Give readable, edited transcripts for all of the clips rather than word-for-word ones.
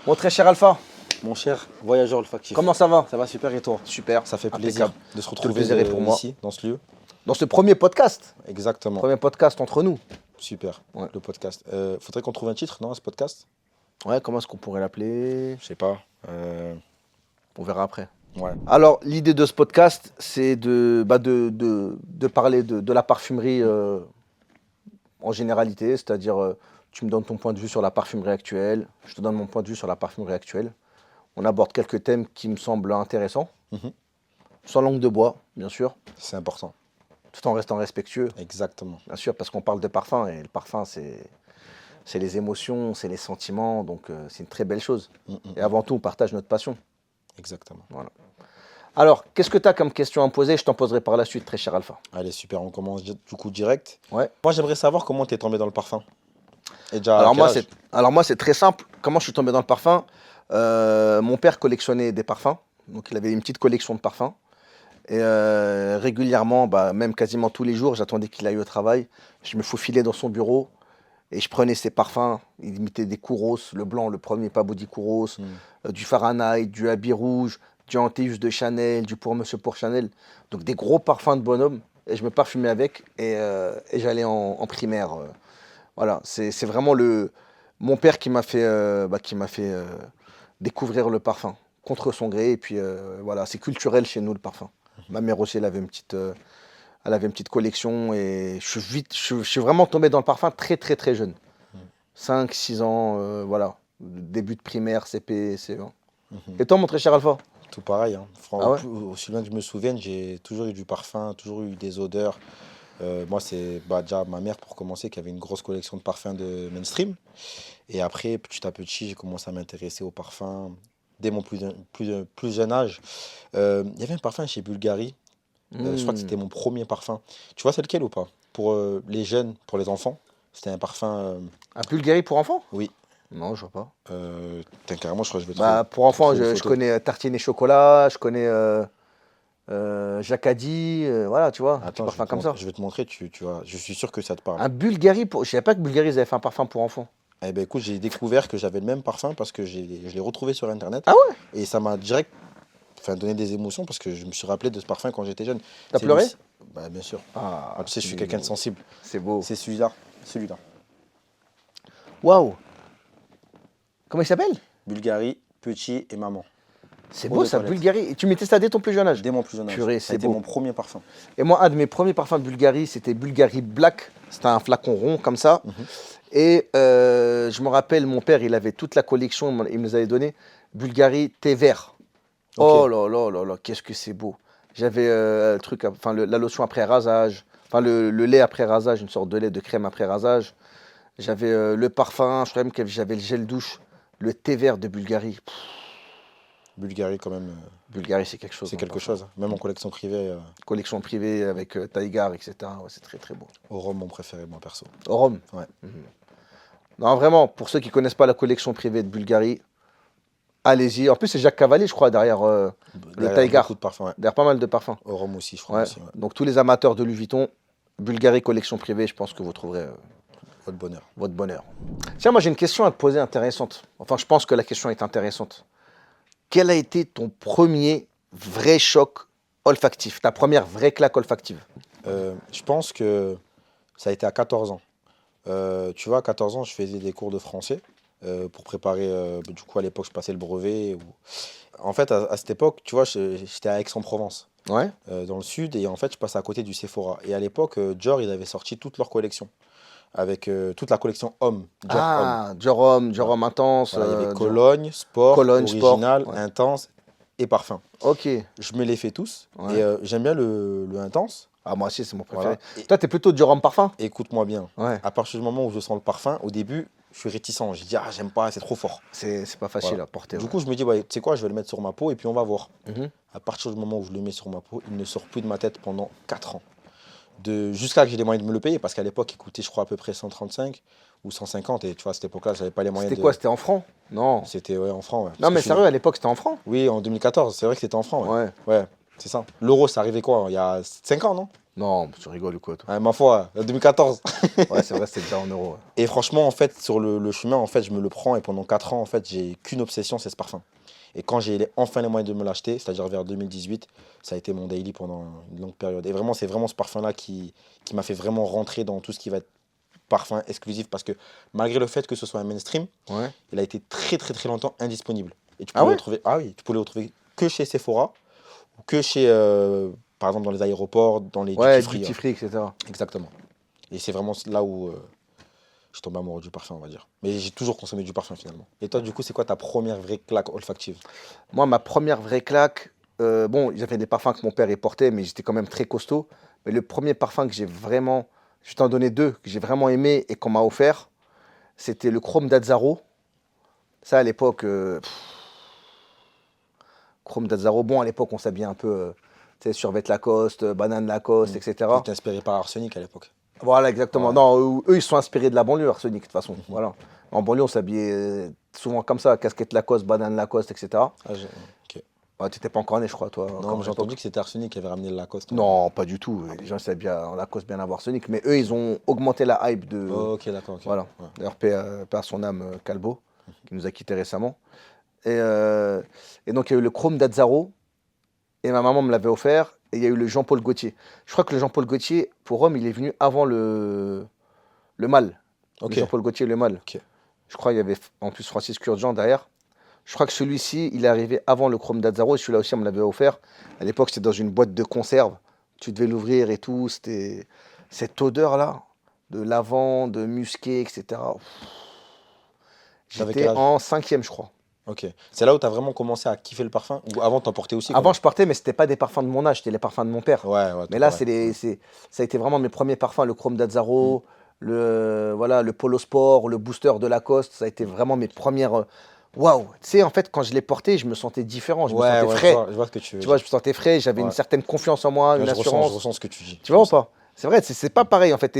Mon très cher Alpha, Mon cher voyageur olfactif. comment ça va? Ça va super et toi? Super, Ça fait plaisir impeccable. de se Tout le retrouver plaisir est pour moi. ici, dans ce lieu. Dans ce premier podcast, Exactement. entre nous. Super, Ouais. le podcast. Faudrait qu'on trouve un titre, non, à ce podcast? Ouais, comment est-ce qu'on pourrait l'appeler? Je sais pas. On verra après. Ouais. Alors, l'idée de ce podcast, c'est de parler de la parfumerie en généralité, c'est-à-dire tu me donnes ton point de vue sur la parfumerie actuelle, je te donne mon point de vue sur la parfumerie actuelle. On aborde quelques thèmes qui me semblent intéressants, Mhm. sans langue de bois, bien sûr, C'est important. tout en restant respectueux, Exactement. bien sûr, parce qu'on parle de parfum, et le parfum, c'est les émotions, c'est les sentiments, donc c'est une très belle chose. Mhm. Et avant tout, on partage notre passion. Exactement. Alors, qu'est-ce que tu as comme question à me poser? Je t'en poserai par la suite, très cher Alpha. Allez, super, on commence du coup direct. Ouais. Moi, j'aimerais savoir comment t'es tombé dans le parfum. Et déjà, à Alors quel moi, âge? c'est très simple. Comment je suis tombé dans le parfum? Mon père collectionnait des parfums, donc il avait une petite collection de parfums. Et régulièrement, même quasiment tous les jours, j'attendais qu'il aille au travail. Je me faufilais dans son bureau et je prenais ses parfums. Il mettait des Kouros, le blanc, le premier pas Body Kouros, du Fahrenheit, du Habit Rouge, du Antaeus de Chanel, du Pour Monsieur pour Chanel. Donc des gros parfums de bonhomme. Et je me parfumais avec et j'allais en primaire. Voilà, c'est vraiment mon père qui m'a fait, découvrir le parfum contre son gré. Et puis voilà, c'est culturel chez nous le parfum. Ma mère aussi, elle avait une petite collection et je suis vraiment tombé dans le parfum très très très jeune. 5, 6 ans, voilà, début de primaire, CP, CE1. Mhm. Et toi, mon très cher Alpha? Tout pareil. Hein. Ah ouais? Aussi loin que je me souvienne, j'ai toujours eu du parfum, toujours eu des odeurs. Moi, c'est déjà ma mère, pour commencer, qui avait une grosse collection de parfums de mainstream. Et après, petit à petit, j'ai commencé à m'intéresser aux parfums dès mon plus jeune âge. Il y avait un parfum chez Bulgari. Je crois que c'était mon premier parfum. Tu vois, c'est lequel ou pas? Pour les jeunes, pour les enfants, c'était un parfum. Un Bulgari pour enfants? Oui. Non, je vois pas. Putain, carrément, je crois que je vais trouver. Pour enfants, trouver une je photo. connais Tartine et Chocolat, je connais Jacadi, voilà, tu vois, un petit Attends, parfum comme ça. je vais te montrer, tu vois. Je suis sûr que ça te parle. Un Bulgari pour. Je savais pas que Bulgari, ils avaient fait un parfum pour enfants. Eh ben écoute, j'ai découvert que j'avais le même parfum parce que je l'ai retrouvé sur internet. Ah ouais? Et ça m'a direct donné des émotions parce que je me suis rappelé de ce parfum quand j'étais jeune. T'as C'est pleuré? Bah bien sûr. Ah, Tu sais, je suis quelqu'un de sensible. c'est beau. C'est celui-là. Celui-là. Waouh! Comment il s'appelle? Bulgari, petit et maman. C'est Eau beau de ça, toilette. Bulgari. Et tu mettais ça dès ton plus jeune âge? Dès mon plus jeune âge. Purée, Ça c'est a été beau. mon premier parfum. Et moi, un de mes premiers parfums Bulgari, c'était Bulgari Black. C'était un flacon rond comme ça. Et je me rappelle, mon père, il avait toute la collection, il nous avait donné Bulgari thé vert. Ok. Oh là là là là, qu'est-ce que c'est beau. J'avais le truc, enfin la lotion après rasage, enfin le lait après rasage, une sorte de lait de crème après rasage. J'avais le parfum, je crois même que j'avais le gel douche, le thé vert de Bulgari. Pff, Bulgari quand même, Bulgari, c'est quelque chose. c'est hein, quelque parfum. chose. Même en collection privée, Collection privée avec Tiger, etc. Ouais, c'est très très beau. au rhum, mon préféré, moi perso. Au Rhum. Ouais. Non, vraiment, pour ceux qui connaissent pas la collection privée de Bulgari, allez-y. En plus, c'est Jacques Cavalli, je crois, derrière le Derrière Tiger. beaucoup de parfums, ouais. Derrière pas mal de parfums. Au rhum aussi, je crois Ouais. aussi. Ouais. Donc tous les amateurs de Louis Vuitton, Bulgari collection privée, je pense que vous trouverez Votre bonheur. votre bonheur. Tiens, moi j'ai une question à te poser intéressante. Enfin, je pense que la question est intéressante. Quel a été ton premier vrai choc olfactif, ta première vraie claque olfactive? Je pense que ça a été à 14 ans. Tu vois, à 14 ans, je faisais des cours de français pour préparer. Du coup, à l'époque, je passais le brevet. En fait, à cette époque, tu vois, j'étais à Aix-en-Provence, Ouais. dans le sud, et en fait, je passais à côté du Sephora. Et à l'époque, Dior, ils avaient sorti toute leur collection, avec toute la collection homme. Dior homme. Ah, Dior Homme Intense. Voilà, il y avait Dior- Cologne, Sport, Cologne, Sport, Original, ouais. Intense et Parfum. Ok. Je me les fais tous, Ouais. et j'aime bien le Intense. Ah, moi aussi, c'est mon préféré. Voilà. Et Toi, t'es plutôt Dior Homme Parfum? écoute-moi bien. Ouais. À partir du moment où je sens le parfum, au début, je suis réticent. Je dis, ah, j'aime pas, c'est trop fort. C'est pas facile Voilà. à porter. Du Ouais. coup, je me dis, ouais, tu sais quoi, je vais le mettre sur ma peau et puis on va voir. Mhm. À partir du moment où je le mets sur ma peau, il ne sort plus de ma tête pendant 4 ans. Jusqu'à que j'ai les moyens de me le payer, parce qu'à l'époque, il coûtait, je crois, à peu près 135 ou 150. Et tu vois, à cette époque-là, j'avais pas les moyens C'était de. quoi? C'était en francs? Non. C'était ouais, en francs. Ouais. Non, Parce mais que sérieux, à l'époque, c'était en francs? Oui, en 2014, c'est vrai que c'était en francs. Ouais, Ouais. ouais, c'est ça. L'euro, c'est arrivé quoi? Il y a 5 ans, non? Non, tu rigoles ou quoi, toi? Ah, ma foi, 2014. Ouais, c'est vrai, c'était déjà en euros. Ouais. Et franchement, en fait, sur le chemin, en fait, je me le prends et pendant 4 ans, en fait, j'ai qu'une obsession, c'est ce parfum. Et quand enfin les moyens de me l'acheter, c'est-à-dire vers 2018, ça a été mon daily pendant une longue période. Et vraiment, c'est vraiment ce parfum-là qui m'a fait vraiment rentrer dans tout ce qui va être parfum exclusif parce que malgré le fait que ce soit un mainstream, Ouais. il a été très très très longtemps indisponible. Et tu Ah pouvais le ouais? trouver, ah oui, tu pouvais le trouver que chez Sephora ou que chez, par exemple, dans les aéroports, dans les duty Ouais, free. duty free, etc. Exactement. Et c'est vraiment là où je tombe amoureux du parfum, on va dire. Mais j'ai toujours consommé du parfum finalement. Et toi, du coup, c'est quoi ta première vraie claque olfactive? Moi, ma première vraie claque, bon, j'avais des parfums que mon père y portait, mais j'étais quand même très costaud. Mais le premier parfum que j'ai vraiment, je vais t'en donner deux, que j'ai vraiment aimé et qu'on m'a offert, c'était le Chrome d'Azzaro. Ça, à l'époque, Chrome d'Azzaro, bon, à l'époque, on s'habillait un peu, tu sais, survêt Lacoste, banane Lacoste, Hmm. Tu etc. étais inspiré par Arsenic à l'époque. Voilà, exactement. Ouais. Non, eux, ils sont inspirés de la banlieue, Arsenic, de toute façon. Mhm. Voilà. En banlieue, on s'habillait souvent comme ça, casquette Lacoste, banane Lacoste, etc. Ah, ok. Ouais, tu n'étais pas encore né, je crois, toi, Non, encore mais à j'ai l'époque. entendu que c'était Arsenic qui avait ramené le Lacoste. Non, pas du tout. Ah Les bon? gens s'habillaient en Lacoste bien avant Arsenic, mais eux, Ok. ils ont augmenté la hype de. Ok, d'accord, ok. Voilà. Ouais. D'ailleurs, paix à son âme, Calbo, qui nous a quittés récemment. Et donc, il y a eu le Chrome d'Azzaro, et ma maman me l'avait offert, et il y a eu le Jean-Paul Gaultier. Je crois que le Jean-Paul Gaultier, pour homme, il est venu avant le mâle. Le Ok, Jean-Paul Gaultier, le mâle. ok. Je crois qu'il y avait en plus Francis Kurkdjian derrière. Je crois que celui-ci, il est arrivé avant le Chrome d'Azzaro, et celui-là aussi, on me l'avait offert. À l'époque, c'était dans une boîte de conserve. Tu devais l'ouvrir et tout. C'était cette odeur-là, de lavande, de musqué, etc. T'avais quel J'étais âge? en cinquième, je crois. Ok. C'est là où t'as vraiment commencé à kiffer le parfum? Ou avant, t'en portais aussi quand Avant, même? je portais, mais c'était pas des parfums de mon âge, c'était les parfums de mon père. Ouais, ouais, Mais tout là, pareil. Ouais. ça a été vraiment mes premiers parfums, le Chrome Mm, d'Azzaro, voilà, le Polo Sport, le Booster de Lacoste. Ça a été mm. vraiment mes premières. Waouh! Tu sais, en fait, quand je les portais, je me sentais différent, je me Ouais, sentais ouais, frais. je vois ce que tu veux Tu vois, je dire. me sentais frais, j'avais une Ouais. certaine confiance en moi, Ouais, une je assurance. ressens ce que tu dis. Tu Je vois ou ressens. pas? C'est vrai, c'est pas pareil en fait.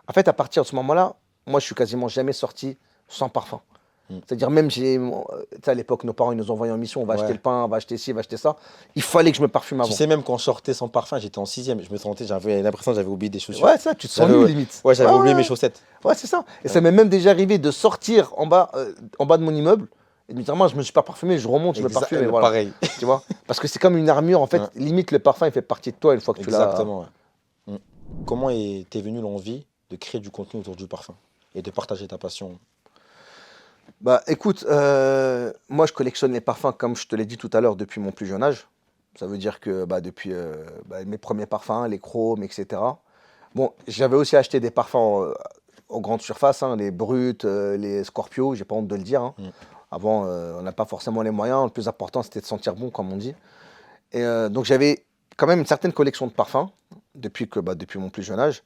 En fait, à partir de ce moment-là, moi, je suis quasiment jamais sorti sans parfum. Mm. C'est-à-dire même, tu sais, à l'époque, nos parents, ils nous envoyaient en mission, on va acheter Ouais. le pain, on va acheter ci, on va acheter ça. Il fallait que je me parfume Tu avant. sais, même quand je sortais sans parfum, j'étais en sixième. Je me sentais, j'avais l'impression que j'avais oublié des chaussures. Ouais, ça, tu te sens nul limite. Ouais, Ouais, j'avais ouais, oublié mes ouais. chaussettes. Ouais, c'est ça. Et Ouais. ça m'est même déjà arrivé de sortir en bas de mon immeuble et de me dire, moi, je me suis pas parfumé, je remonte, je me parfume et voilà. Pareil. Tu vois? Parce que c'est comme une armure, en Ouais, fait, limite, le parfum, il fait partie de toi une fois que tu l'as. exactement. Ouais. Mm. Comment t'es venu l'envie de créer du contenu autour du parfum et de partager ta passion? Bah écoute, moi je collectionne les parfums comme je te l'ai dit tout à l'heure depuis mon plus jeune âge. Ça veut dire que bah, depuis mes premiers parfums, les chromes, etc. Bon, j'avais aussi acheté des parfums aux grandes surfaces, hein, les Bruts, les Scorpio, j'ai pas honte de le dire, hein. Mm. Avant, on n'a pas forcément les moyens. Le plus important, c'était de sentir bon, comme on dit. Et donc j'avais quand même une certaine collection de parfums depuis mon plus jeune âge.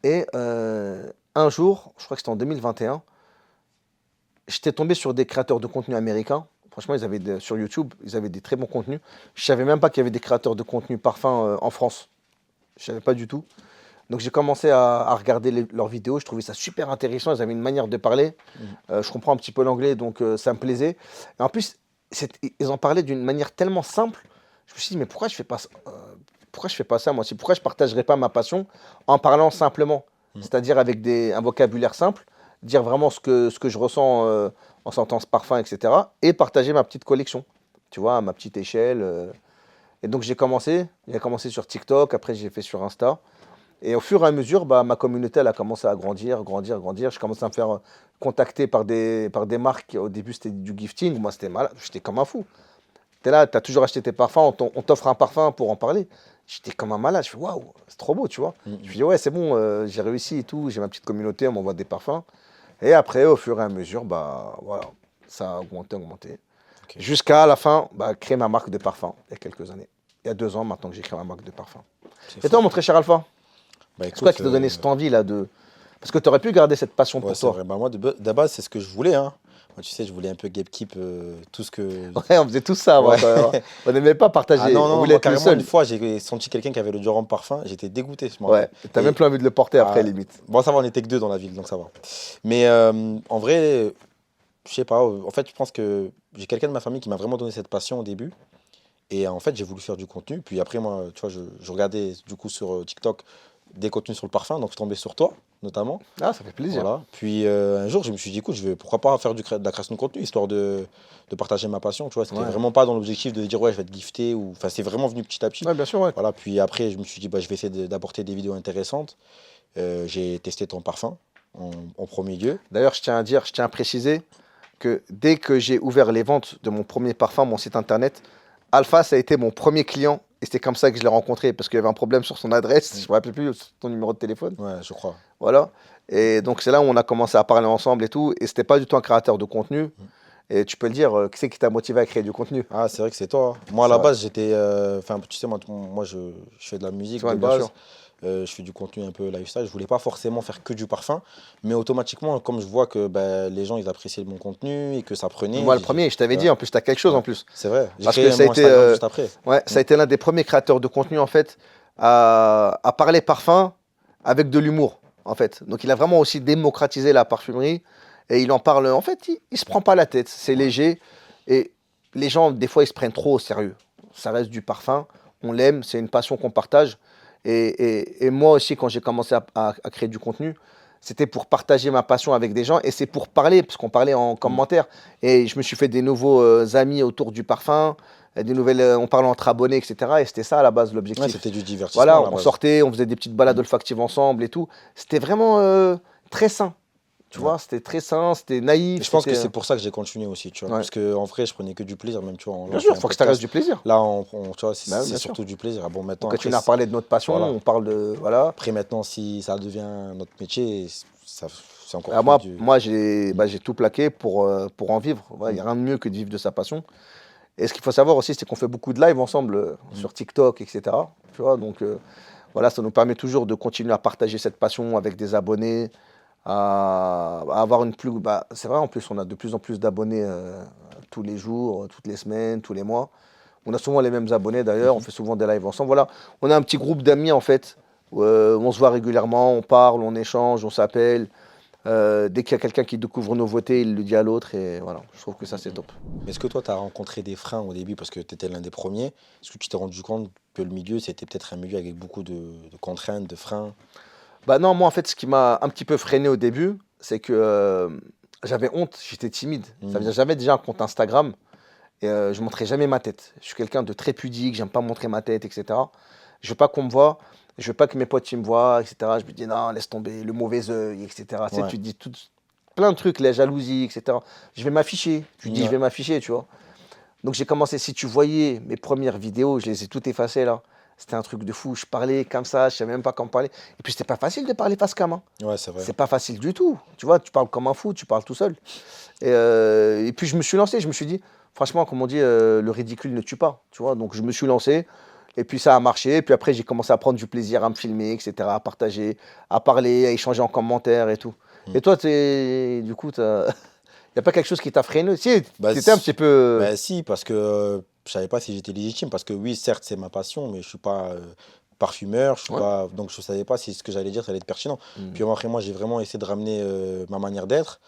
Et un jour, je crois que c'était en 2021, j'étais tombé sur des créateurs de contenu américains. Franchement, sur YouTube, ils avaient des très bons contenus. Je savais même pas qu'il y avait des créateurs de contenu parfum en France. Je savais pas du tout. Donc j'ai commencé à regarder leurs vidéos. Je trouvais ça super intéressant. Ils avaient une manière de parler. Mm. Je comprends un petit peu l'anglais, donc ça me plaisait. Et en plus, ils en parlaient d'une manière tellement simple. Je me suis dit, mais pourquoi je fais pas ça, pourquoi je fais pas ça moi aussi? Pourquoi je partagerais pas ma passion en parlant simplement? Mm. C'est-à-dire avec un vocabulaire simple, dire vraiment ce que je ressens en sentant ce parfum, etc. Et partager ma petite collection, tu vois, à ma petite échelle. Et donc j'ai commencé sur TikTok, après j'ai fait sur Insta. Et au fur et à mesure, bah, ma communauté elle a commencé à grandir, grandir, grandir. Je commençais à me faire contacter par des marques. Au début, c'était du gifting. Moi, c'était malade. J'étais comme un fou. Tu es là, tu as toujours acheté tes parfums, on t'offre un parfum pour en parler. J'étais comme un malade. Je fais waouh, c'est trop beau, tu vois. Mm, Je me mm. dis ouais, c'est bon, j'ai réussi et tout. J'ai ma petite communauté, on m'envoie des parfums. Et après, au fur et à mesure, bah, voilà, ça a augmenté, augmenté. Ok. Jusqu'à la fin, bah, créer ma marque de parfum, il y a quelques années. Il y a 2 ans maintenant que j'ai créé ma marque de parfum. C'est Et toi, fort. mon très cher Alpha, Bah c'est quoi qui écoute, t'a donné cette envie là de. Parce que tu aurais pu garder cette passion ouais, pour c'est toi. vrai. Bah moi, de base, c'est ce que je voulais, hein. Moi, tu sais, je voulais un peu gatekeep tout ce que. Ouais, on faisait tout ça avant. Ouais. On n'aimait pas Ah partager, non, on non, voulait moi être le carrément, une seul. fois, j'ai senti quelqu'un qui avait le Durand parfum. J'étais dégoûté, je me Ouais, rappelle. t'as même Et plus envie de le porter après, ah, limite. bon, ça va, on était que deux dans la ville, donc ça va. Mais en vrai, je sais pas. En fait, je pense que j'ai quelqu'un de ma famille qui m'a vraiment donné cette passion au début. Et en fait, j'ai voulu faire du contenu. Puis après, moi, tu vois, je regardais du coup sur TikTok des contenus sur le parfum. Donc, je tombais sur toi, notamment. Ah, ça fait plaisir. Voilà. Puis un jour, je me suis dit, écoute, pourquoi pas faire de la création de contenu, histoire de partager ma passion. Tu vois, c'était Ouais. vraiment pas dans l'objectif de dire, ouais, je vais te gifter. Enfin, c'est vraiment venu petit à petit. Ouais, bien sûr, ouais. Voilà. Puis après, je me suis dit, bah, je vais essayer d'apporter des vidéos intéressantes. J'ai testé ton parfum en premier lieu. D'ailleurs, je tiens à préciser que dès que j'ai ouvert les ventes de mon premier parfum, mon site internet, Alpha, ça a été mon premier client. Et c'est comme ça que je l'ai rencontré, parce qu'il y avait un problème sur son adresse, je ne me rappelle plus son numéro de téléphone. Ouais, je crois. Voilà. Et donc, c'est là où on a commencé à parler ensemble et tout. Et c'était pas du tout un créateur de contenu. Et tu peux le dire, qui c'est qui t'a motivé à créer du contenu? Ah, c'est vrai que c'est toi. Moi, à C'est la vrai. base, j'étais. Enfin, tu sais, moi je fais de la musique Ouais, de bien base. sûr. Je fais du contenu un peu lifestyle. Je voulais pas forcément faire que du parfum. Mais automatiquement, comme je vois que ben, les gens, ils appréciaient mon contenu et que ça Mais prenait. moi, le premier, je t'avais Ouais, dit, en plus, tu as quelque chose ouais, en plus. c'est vrai. J'ai Parce que créé ça a mon été, Instagram juste après. ouais, Mm. ça a été l'un des premiers créateurs de contenu, en fait, à parler parfum avec de l'humour, en fait. Donc, il a vraiment aussi démocratisé la parfumerie et il en parle. En fait, il se prend pas la tête. C'est Ouais. léger. Et les gens, des fois, ils se prennent trop au sérieux. Ça reste du parfum. On l'aime. C'est une passion qu'on partage. Et moi aussi, quand j'ai commencé à créer du contenu, c'était pour partager ma passion avec des gens et c'est pour parler, parce qu'on parlait en Mm. commentaire. Et je me suis fait des nouveaux amis autour du parfum, des nouvelles, on parlait entre abonnés, etc. Et c'était ça à la base Ouais, l'objectif. c'était du divertissement Voilà, à la on base. sortait, on faisait des petites balades Mm. olfactives ensemble et tout. C'était vraiment très sain, tu Ouais. vois, c'était très sain, c'était Et naïf, je pense que c'était... c'est pour ça que j'ai continué aussi, tu vois. ouais. Parce qu'en vrai, je prenais que du plaisir, même, tu vois, là, Bien on fait sûr, un il faut que ça reste podcast. du plaisir. Là, tu vois, Bah oui, c'est bien sûr. surtout du plaisir. Ah bon, On maintenant, après, continue à parler de notre passion, voilà. on parle de... Voilà. Après, maintenant, si ça devient notre métier, ça, c'est encore Ah, plus moi, du. moi j'ai Mm. j'ai tout plaqué pour en vivre. Il n'y Mm. a rien de mieux que de vivre de sa passion. Et ce qu'il faut savoir aussi, c'est qu'on fait beaucoup de live ensemble Mm. sur TikTok, etc. Tu vois, donc voilà, ça nous permet toujours de continuer à partager cette passion avec des abonnés, à avoir une plus... Bah, c'est vrai, en plus, on a de plus en plus d'abonnés tous les jours, toutes les semaines, tous les mois. On a souvent les mêmes abonnés d'ailleurs, on Mhm. fait souvent des lives ensemble. Voilà, on a un petit groupe d'amis en fait, où, on se voit régulièrement, on parle, on échange, on s'appelle. Dès qu'il y a quelqu'un qui découvre une nouveauté, il le dit à l'autre et voilà, je trouve que ça c'est Mhm. top. Mais est-ce que toi, tu as rencontré des freins au début parce que tu étais l'un des premiers? Est-ce que tu t'es rendu compte que le milieu, c'était peut-être un milieu avec beaucoup de contraintes, de freins? Bah non, moi en fait, ce qui m'a un petit peu freiné au début, c'est que j'avais honte, j'étais timide. Ça veut Mm. dire j'avais déjà un compte Instagram et je montrais jamais ma tête. Je suis quelqu'un de très pudique, j'aime pas montrer ma tête, etc. Je veux pas qu'on me voit, je veux pas que mes potes ils me voient, etc. Je me dis non, laisse tomber, le mauvais œil, etc. Tu sais, Ouais. tu te dis plein de trucs, la jalousie, etc. Je vais m'afficher, tu te dis je Ouais. vais m'afficher, tu vois. Donc j'ai commencé, si tu voyais mes premières vidéos, je les ai toutes effacées là. C'était un truc de fou, je parlais comme ça, je savais même pas comment parler. Et puis c'était pas facile de parler face cam, hein. Ouais, c'est vrai. C'est pas facile du tout. Tu vois, tu parles comme un fou, tu parles tout seul. Et puis je me suis lancé, je me suis dit, franchement, comme on dit, le ridicule ne tue pas. Tu vois, donc je me suis lancé. Et puis ça a marché. Et puis après, j'ai commencé à prendre du plaisir à me filmer, etc., à partager, à parler, à échanger en commentaire et tout. Mm. Et toi, du coup, il n'y a pas quelque chose qui t'a freiné? Si, Bah, tu étais un petit peu. bah si, parce que je savais pas si j'étais légitime. Parce que oui, certes, c'est ma passion, mais je suis pas parfumeur, je suis Ouais. pas. Donc je savais pas si ce que j'allais dire, ça allait être pertinent. Mm. Puis après, moi, j'ai vraiment essayé de ramener ma manière d'être,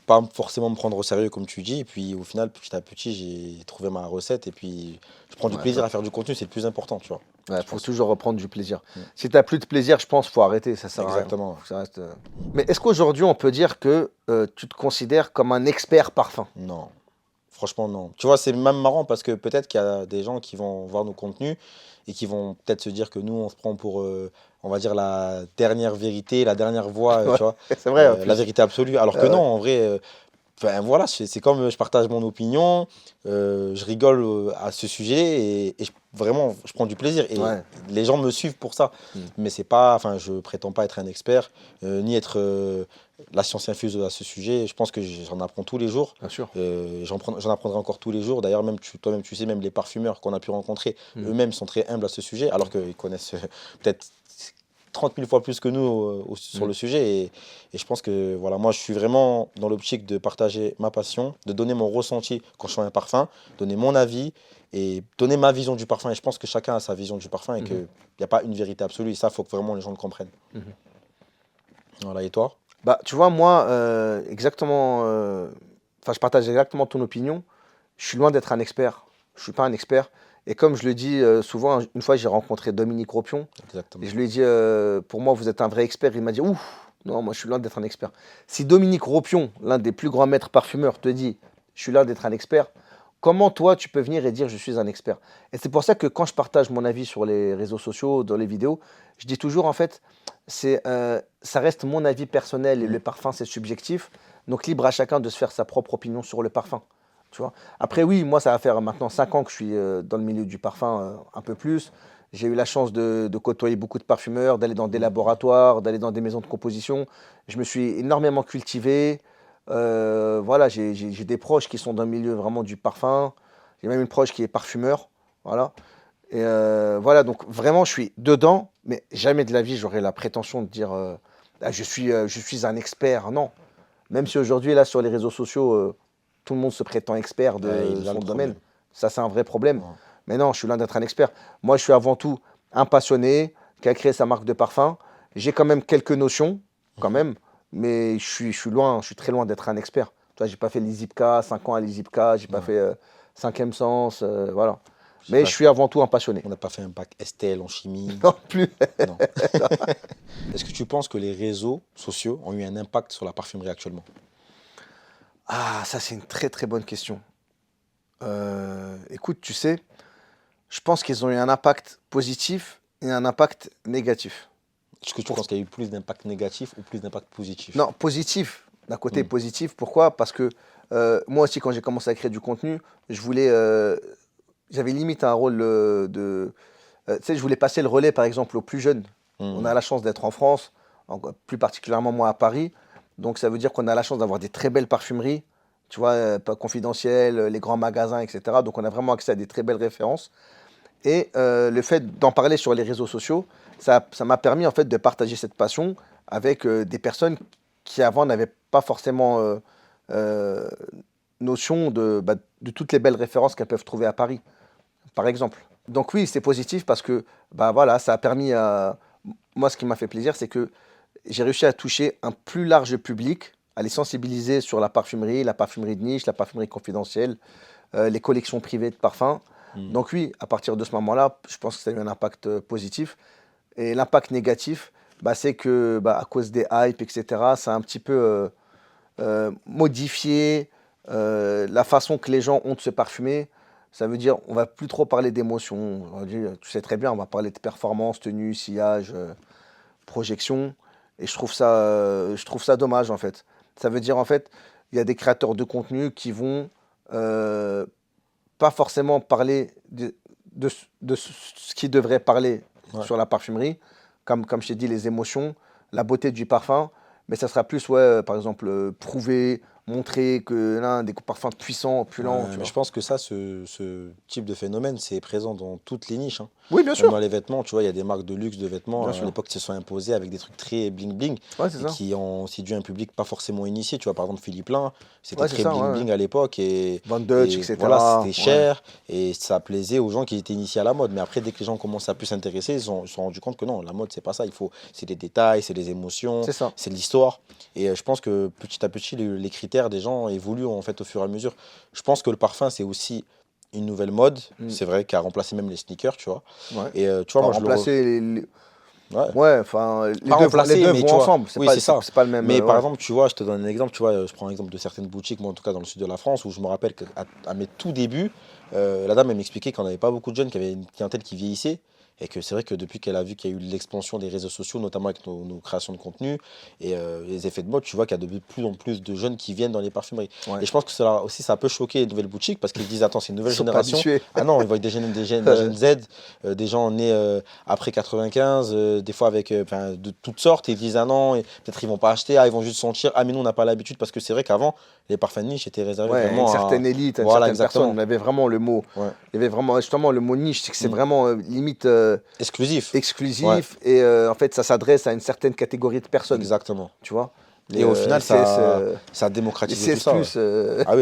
pas forcément me prendre au sérieux, comme tu dis. Et puis au final, petit à petit, j'ai trouvé ma recette. Et puis je prends du Ouais, plaisir top. à faire du contenu, c'est le plus important, tu vois, Ouais, je faut pense. toujours reprendre du plaisir. Mm. Si tu n'as plus de plaisir, je pense qu'il faut arrêter, ça sert à rien. Exactement. Faut que ça reste, Mais est-ce qu'aujourd'hui, on peut dire que tu te considères comme un expert parfum? Non. Franchement, non. Tu vois, c'est même marrant parce que peut-être qu'il y a des gens qui vont voir nos contenus et qui vont peut-être se dire que nous, on se prend pour, on va dire, la dernière vérité, la dernière voix, Ouais, tu vois, c'est vrai en la plus. vérité absolue. Alors que non, Ouais. en vrai, enfin, voilà, c'est comme je partage mon opinion, je rigole à ce sujet et vraiment, je prends du plaisir. Et Ouais. les gens me suivent pour ça. Mm. Mais c'est pas, enfin, je prétends pas être un expert, ni être la science infuse à ce sujet. Je pense que j'en apprends tous les jours. Bien sûr. J'en apprendrai encore tous les jours. D'ailleurs, même toi-même, tu sais, même les parfumeurs qu'on a pu rencontrer, Mm. eux-mêmes sont très humbles à ce sujet, alors qu'ils connaissent peut-être 30 000 fois plus que nous sur Mm. le sujet. Et je pense que voilà, moi, je suis vraiment dans l'optique de partager ma passion, de donner mon ressenti quand je fais un parfum, donner mon avis et donner ma vision du parfum. Et je pense que chacun a sa vision du parfum et Mhm. qu'il n'y a pas une vérité absolue. Et ça, il faut que vraiment les gens le comprennent. Mhm. Voilà, et toi? Bah, tu vois, moi, exactement. Enfin, je partage exactement ton opinion. Je suis loin d'être un expert. Je suis pas un expert. Et comme je le dis souvent, une fois j'ai rencontré Dominique Ropion et Exactement. je lui ai dit pour moi vous êtes un vrai expert. Il m'a dit ouf, non, moi je suis loin d'être un expert. Si Dominique Ropion, l'un des plus grands maîtres parfumeurs, te dit je suis loin d'être un expert, comment toi tu peux venir et dire je suis un expert? Et c'est pour ça que quand je partage mon avis sur les réseaux sociaux, dans les vidéos, je dis toujours en fait, ça reste mon avis personnel et Mm. le parfum c'est subjectif. Donc libre à chacun de se faire sa propre opinion sur le parfum. Tu vois. Après, oui, moi, ça va faire maintenant 5 ans que je suis dans le milieu du parfum, un peu plus. J'ai eu la chance de côtoyer beaucoup de parfumeurs, d'aller dans des Mm. laboratoires, d'aller dans des maisons de composition. Je me suis énormément cultivé. Voilà, j'ai des proches qui sont dans le milieu vraiment du parfum. J'ai même une proche qui est parfumeur. Voilà. Et voilà, donc vraiment, je suis dedans, mais jamais de la vie, j'aurais la prétention de dire ah, je suis un expert. Non. Même si aujourd'hui, là, sur les réseaux sociaux, tout le monde se prétend expert Ouais, de il a le son domaine. problème. Ça, c'est un vrai problème. Ouais. Mais non, je suis loin d'être un expert. Moi, je suis avant tout un passionné qui a créé sa marque de parfum. J'ai quand même quelques notions, quand Mhm. même, mais je suis très loin d'être un expert. Tu vois, j'ai pas fait l'ISIPCA, 5 ans à l'ISIPCA, j'ai pas Ouais. fait cinquième sens, voilà. Je sais Mais pas, je suis avant tout un passionné. on n'a pas fait un bac Estelle en chimie. Non plus. Non. Est-ce que tu penses que les réseaux sociaux ont eu un impact sur la parfumerie actuellement? Ah, ça, c'est une très très bonne question. Écoute, tu sais, je pense qu'ils ont eu un impact positif et un impact négatif. Est-ce que tu Pour- penses qu'il y a eu plus d'impact négatif ou plus d'impact positif? Non, positif, d'un côté Hmm. positif. Pourquoi? Parce que moi aussi, quand j'ai commencé à créer du contenu, je voulais, j'avais limite un rôle tu sais, je voulais passer le relais, par exemple, aux plus jeunes. On Hmm. a la chance d'être en France, plus particulièrement moi à Paris. Donc ça veut dire qu'on a la chance d'avoir des très belles parfumeries, tu vois, pas confidentielles, les grands magasins, etc. Donc on a vraiment accès à des très belles références. Et le fait d'en parler sur les réseaux sociaux, ça m'a permis en fait de partager cette passion avec des personnes qui avant n'avaient pas forcément euh, notion de toutes les belles références qu'elles peuvent trouver à Paris, par exemple. Donc oui, c'est positif parce que bah voilà, ça a permis à moi ce qui m'a fait plaisir, c'est que j'ai réussi à toucher un plus large public, à les sensibiliser sur la parfumerie de niche, la parfumerie confidentielle, les collections privées de parfums. Hmm. Donc oui, à partir de ce moment-là, je pense que ça a eu un impact positif. Et l'impact négatif, bah, c'est que bah, à cause des hypes, etc., ça a un petit peu modifié la façon que les gens ont de se parfumer. Ça veut dire on va plus trop parler d'émotions. On va dire, tu sais très bien, on va parler de performance, tenue, sillage, projection. Et je trouve ça dommage en fait. Ça veut dire en fait, il y a des créateurs de contenu qui vont euh, pas forcément parler de ce qu'ils devraient parler Ouais. sur la parfumerie, comme je t'ai dit, les émotions, la beauté du parfum, mais ça sera plus, ouais, par exemple, prouver, montrer que l'un des parfums puissants, opulents, Ouais, tu mais je vois. pense que ça, ce type de phénomène, c'est présent dans toutes les niches, hein. Oui, bien Même dans sûr, les vêtements, tu vois, il y a des marques de luxe de vêtements bien à sûr. l'époque qui se sont imposées avec des trucs très bling bling Ouais, c'est et ça. qui ont séduit un public pas forcément initié. Tu vois, par exemple, Philippe Plein, c'était Ouais, c'est très ça, bling ouais, ouais. bling à l'époque Van Dutch, et voilà, etc. c'était Ouais, cher et ça plaisait aux gens qui étaient initiés à la mode. Mais après, dès que les gens commencent à plus s'intéresser, ils se sont rendus compte que non, la mode, c'est pas ça. C'est des détails, c'est des émotions, c'est ça. c'est de l'histoire. Et je pense que petit à petit, les critères des gens évoluent en fait au fur et à mesure. Je pense que le parfum, c'est aussi une nouvelle mode, Mm, c'est vrai, qui a remplacé même les sneakers, tu vois. ouais. Et tu vois, Enfin, moi, je le. remplacer Ouais, ouais, enfin, pas les remplacé, deux mais vont tu vois, ensemble. oui, c'est ça. C'est pas le même. Mais par Ouais. exemple, tu vois, je te donne un exemple, tu vois, je prends l'exemple de certaines boutiques, moi en tout cas dans le sud de la France, où je me rappelle qu'à à mes tout débuts, la dame, elle m'expliquait qu'on n'avait pas beaucoup de jeunes, qui avaient une clientèle qui vieillissait. Et que c'est vrai que depuis qu'elle a vu qu'il y a eu l'expansion des réseaux sociaux, notamment avec nos créations de contenu et les effets de mode, tu vois qu'il y a de plus en plus de jeunes qui viennent dans les parfumeries. Ouais. Et je pense que cela aussi, ça peut choquer les nouvelles boutiques parce qu'ils disent, attends, c'est une Ils nouvelle sont pas génération. habitués. Ah non, ils voient la Euh, Gen Z, des gens nés après 95, des fois avec enfin, de toutes sortes, et ils disent, ah non, et peut-être ils vont pas acheter, ah, ils vont juste sentir, ah mais nous on n'a pas l'habitude, parce que c'est vrai qu'avant, les parfums de niche étaient réservés Ouais, à une vraiment à. certaine élite, à une Voilà, certaine personne. exactement. On avait vraiment le mot. Ouais. Il y avait vraiment justement le mot niche, c'est que c'est Mm. vraiment limite Exclusif. Ouais, exclusif et en fait ça s'adresse à une certaine catégorie de personnes, exactement. tu vois. Et au final, CS, ça a les démocratisé tout CS+, ça. Ouais. Ah oui,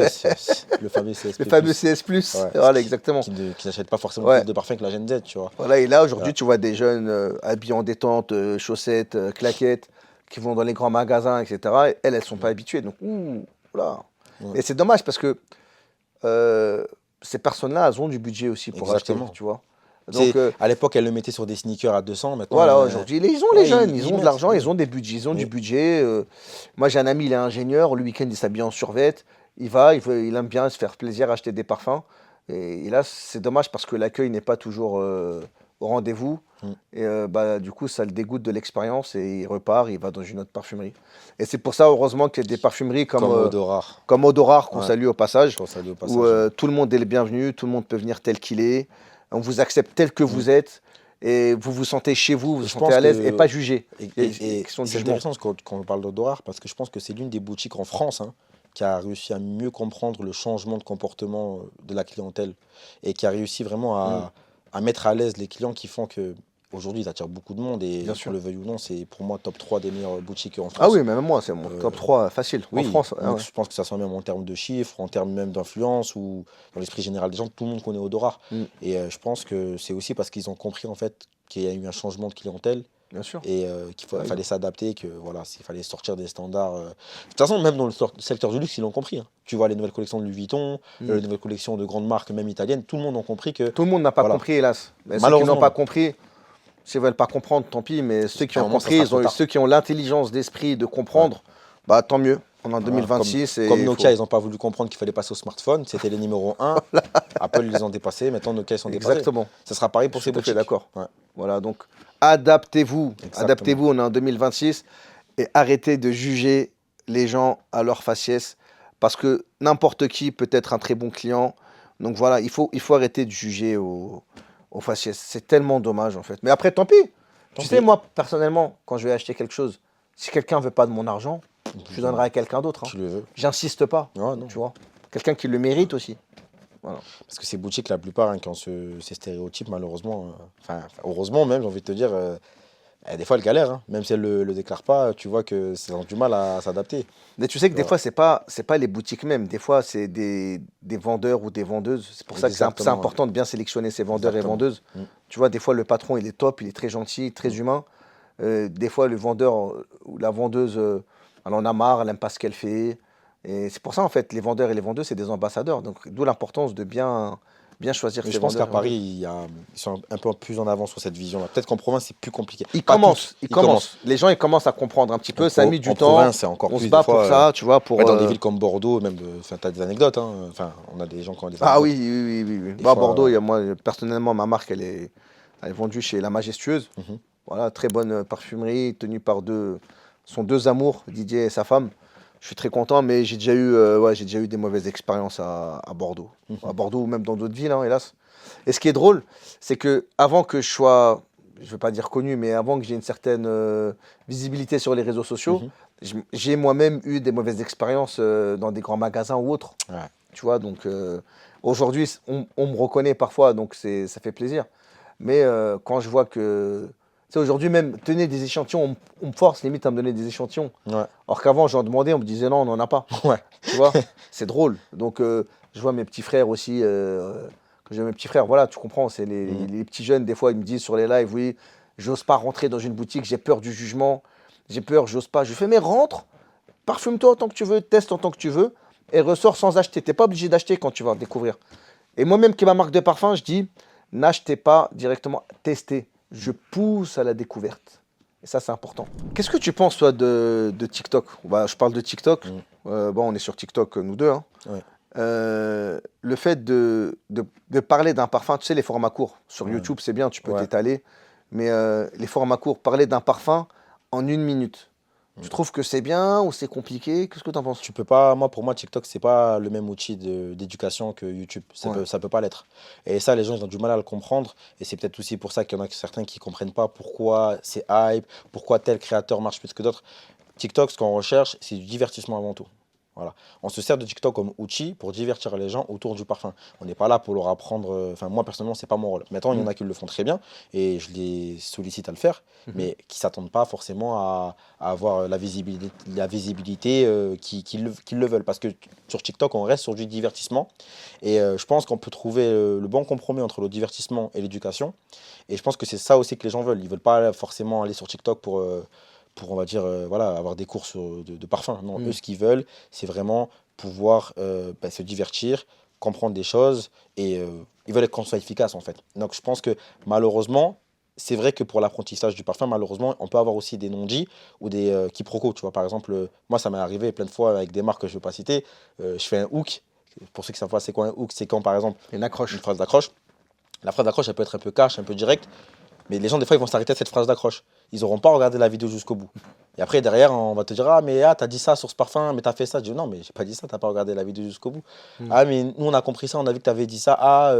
le fameux le CSP+. fameux CS+, Ouais, voilà exactement. qui n'achète pas forcément plus Ouais, de parfums que la Gen Z, tu vois. voilà, et là Ouais. aujourd'hui tu vois des jeunes habillés en détente, chaussettes, claquettes, qui vont dans les grands magasins, etc. Elles sont pas Mm. habituées, donc ouh, là. Ouais. Et c'est dommage parce que euh, ces personnes-là, elles ont du budget aussi pour acheter, Exactement. tu vois. Donc, C'est, à l'époque, elle le mettait sur des sneakers à 200. Maintenant, voilà, aujourd'hui, ils ont les ouais, jeunes, ils ils ont de mettent. l'argent, ils Oui. ont des budgets, ils ont du Oui. budget. Moi, j'ai un ami, il est ingénieur, le week-end, il s'habille en survêt, il aime bien se faire plaisir, acheter des parfums. Et là, c'est dommage parce que l'accueil n'est pas toujours au rendez-vous. Mm. Et bah, du coup, ça le dégoûte de l'expérience et il repart, il va dans une autre parfumerie. Et c'est pour ça, heureusement, qu'il y a des parfumeries Comme Odorar, comme Odorar qu'on ouais, salue au passage, qu'on salue au où passage. tout le monde est le bienvenu, tout le monde peut venir tel qu'il est. On vous accepte tel que Mm. vous êtes et vous vous sentez chez vous, vous vous Et je sentez pense à l'aise et pas que. jugé. Et, Il y a et- une et question de c'est jugement. intéressant quand on parle d'Odorar parce que je pense que c'est l'une des boutiques en France, hein, qui a réussi à mieux comprendre le changement de comportement de la clientèle et qui a réussi vraiment Mm, à mettre à l'aise les clients qui font que aujourd'hui ils attirent beaucoup de monde et bien qu'on sûr. le veuille ou non, c'est pour moi top 3 des meilleures boutiques en Ah France. oui, même moi, c'est mon Euh, top 3 facile. En oui, France, ah donc ouais. je pense que ça soit même en termes de chiffres, en termes même d'influence ou dans l'esprit général des gens, tout le monde connaît Odorar. Mm, Et je pense que c'est aussi parce qu'ils ont compris en fait qu'il y a eu un changement de clientèle bien sûr. et Ah oui. fallait s'adapter, que voilà, s'il fallait sortir des standards. De toute façon, même dans le secteur du luxe, ils l'ont compris, hein. Tu vois les nouvelles collections de Louis Vuitton, Mm. les nouvelles collections de grandes marques, même italiennes, tout le monde a compris que, Tout le monde n'a pas voilà, compris, hélas. Mais ceux qui n'ont malheureusement pas non. compris, s'ils veulent pas comprendre, tant pis. Mais ceux qui À un ont moment, ça compris, sera trop tard. ceux qui ont l'intelligence d'esprit de Ouais. comprendre, bah tant mieux. On est en Voilà. 2026 Comme et il Nokia, faut. ils n'ont pas voulu comprendre qu'il fallait passer au smartphone, c'était les numéros un. Apple, ils les ont dépassés, maintenant Nokia, ils sont dépassés. Exactement. Ça sera pareil Je pour suis ces tout à fait boutiques. d'accord. Ouais, Voilà, donc adaptez-vous. exactement. Adaptez-vous, on est en 2026 et arrêtez de juger les gens à leur faciès parce que n'importe qui peut être un très bon client. Donc voilà, il faut arrêter de juger au faciès. C'est tellement dommage en fait. Mais après, tant pis. Tant Tu sais, pis, moi, personnellement, quand je vais acheter quelque chose, si quelqu'un veut pas de mon argent, je tu donnerai à quelqu'un d'autre, hein. tu le veux. J'insiste pas, Ouais, non. tu vois. Quelqu'un qui le mérite aussi. Voilà. Parce que ces boutiques, la plupart, hein, qui ont ces stéréotypes, malheureusement, heureusement même, j'ai envie de te dire, des fois, elles galèrent, hein. Même si elles ne le déclarent pas, tu vois que c'est ont du mal à s'adapter. Mais tu sais que Tu des vois. fois, c'est pas les boutiques même. Des fois, c'est des vendeurs ou des vendeuses. C'est pour ça que c'est Exactement, ouais. important de bien sélectionner ces vendeurs et Exactement. vendeuses. Mm. Tu vois, des fois, le patron, il est top, il est très gentil, très humain. Des fois, le vendeur ou la vendeuse, elle en a marre, elle n'aime pas ce qu'elle fait. Et c'est pour ça, en fait, les vendeurs et les vendeuses, c'est des ambassadeurs. Donc, d'où l'importance de bien choisir Mais ses je pense vendeurs qu'à et Paris, vendeuses. ils sont un peu plus en avance sur cette vision-là. Peut-être qu'en province, c'est plus compliqué. Ils Pas commencent, tous, ils ils commencent. commencent. Les gens, ils commencent à comprendre un petit peu. Ça a mis du En temps. province, c'est encore On se plus, des bat pour fois. ça, tu vois, Ouais, pour... dans des villes comme Bordeaux, même, tu as des anecdotes, hein. Enfin, on a des gens qui ont des Ah oui, anecdotes. oui, oui, oui, oui. Des Bah, à Bordeaux, fois. moi, personnellement, ma marque, elle est vendue chez La Majestueuse. Mhm. Voilà, très bonne parfumerie, tenue par son deux amours, Didier et sa femme. Je suis très content, mais j'ai déjà eu des mauvaises expériences à Bordeaux. Mhm. À Bordeaux ou même dans d'autres villes, hein, hélas. Et ce qui est drôle, c'est que avant que je sois, je ne veux pas dire connu, mais avant que j'ai une certaine visibilité sur les réseaux sociaux, Mhm. j'ai moi-même eu des mauvaises expériences dans des grands magasins ou autres. Ouais. Tu vois, donc aujourd'hui, on me reconnaît parfois, donc ça fait plaisir. Mais quand je vois que. Tu sais, aujourd'hui même, tenez des échantillons, on me force limite à me donner des échantillons. Ouais. Alors qu'avant, j'en demandais, on me disait non, on n'en a pas. Ouais. Tu vois, c'est drôle. Donc je vois mes petits frères aussi. Quand j'ai mes petits frères, voilà, tu comprends, c'est Mhm. les petits jeunes, des fois, ils me disent sur les lives, oui, j'ose pas rentrer dans une boutique, j'ai peur du jugement, j'ai peur, j'ose pas. Je fais, mais rentre, parfume-toi autant que tu veux, teste autant que tu veux, et ressors sans acheter. Tu n'es pas obligé d'acheter quand tu vas découvrir. Et moi-même, qui est ma marque de parfum, je dis, n'achetez pas directement, testez. Je pousse à la découverte. Et ça, c'est important. Qu'est-ce que tu penses, toi, de TikTok? Je parle de TikTok. Mhm. Bon, on est sur TikTok, nous deux, hein. Ouais. Le fait de parler d'un parfum, tu sais, les formats courts. Sur Ouais. YouTube, c'est bien, tu peux Ouais. t'étaler. Mais les formats courts, parler d'un parfum en 1 minute. Tu trouves que c'est bien ou c'est compliqué? Qu'est-ce que tu en penses? Tu peux pas, moi pour moi TikTok c'est pas le même outil d'éducation que YouTube, Ouais. ça peut pas l'être. Et ça les gens ils ont du mal à le comprendre et c'est peut-être aussi pour ça qu'il y en a certains qui comprennent pas pourquoi c'est hype, pourquoi tel créateur marche plus que d'autres. TikTok ce qu'on recherche c'est du divertissement avant tout. Voilà. On se sert de TikTok comme outil pour divertir les gens autour du parfum. On n'est pas là pour leur apprendre. Enfin, moi personnellement, c'est pas mon rôle. Maintenant, il y en Mm. a qui le font très bien et je les sollicite à le faire, Mhm. mais qui s'attendent pas forcément à avoir la visibilité qu'ils le veulent. Parce que sur TikTok, on reste sur du divertissement et je pense qu'on peut trouver le bon compromis entre le divertissement et l'éducation. Et je pense que c'est ça aussi que les gens veulent. Ils veulent pas forcément aller sur TikTok pour on va dire, voilà, avoir des cours de parfum. Non, eux, Mm. ce qu'ils veulent, c'est vraiment pouvoir se divertir, comprendre des choses et ils veulent qu'on soit efficace en fait. Donc je pense que malheureusement, c'est vrai que pour l'apprentissage du parfum, malheureusement, on peut avoir aussi des non-dits ou des quiproquos. Tu vois, par exemple, moi, ça m'est arrivé plein de fois avec des marques que je ne veux pas citer. Je fais un hook. Pour ceux qui savent pas, c'est quoi un hook? C'est quand, par exemple, Une accroche. une phrase d'accroche. La phrase d'accroche, elle peut être un peu cash, un peu directe. Mais les gens, des fois, ils vont s'arrêter à cette phrase d'accroche. Ils n'auront pas regardé la vidéo jusqu'au bout. Et après, derrière, on va te dire, ah, mais t'as dit ça sur ce parfum, mais t'as fait ça. Je dis, non, mais j'ai pas dit ça, t'as pas regardé la vidéo jusqu'au bout. Ah, mais nous, on a compris ça, on a vu que t'avais dit ça. Ah,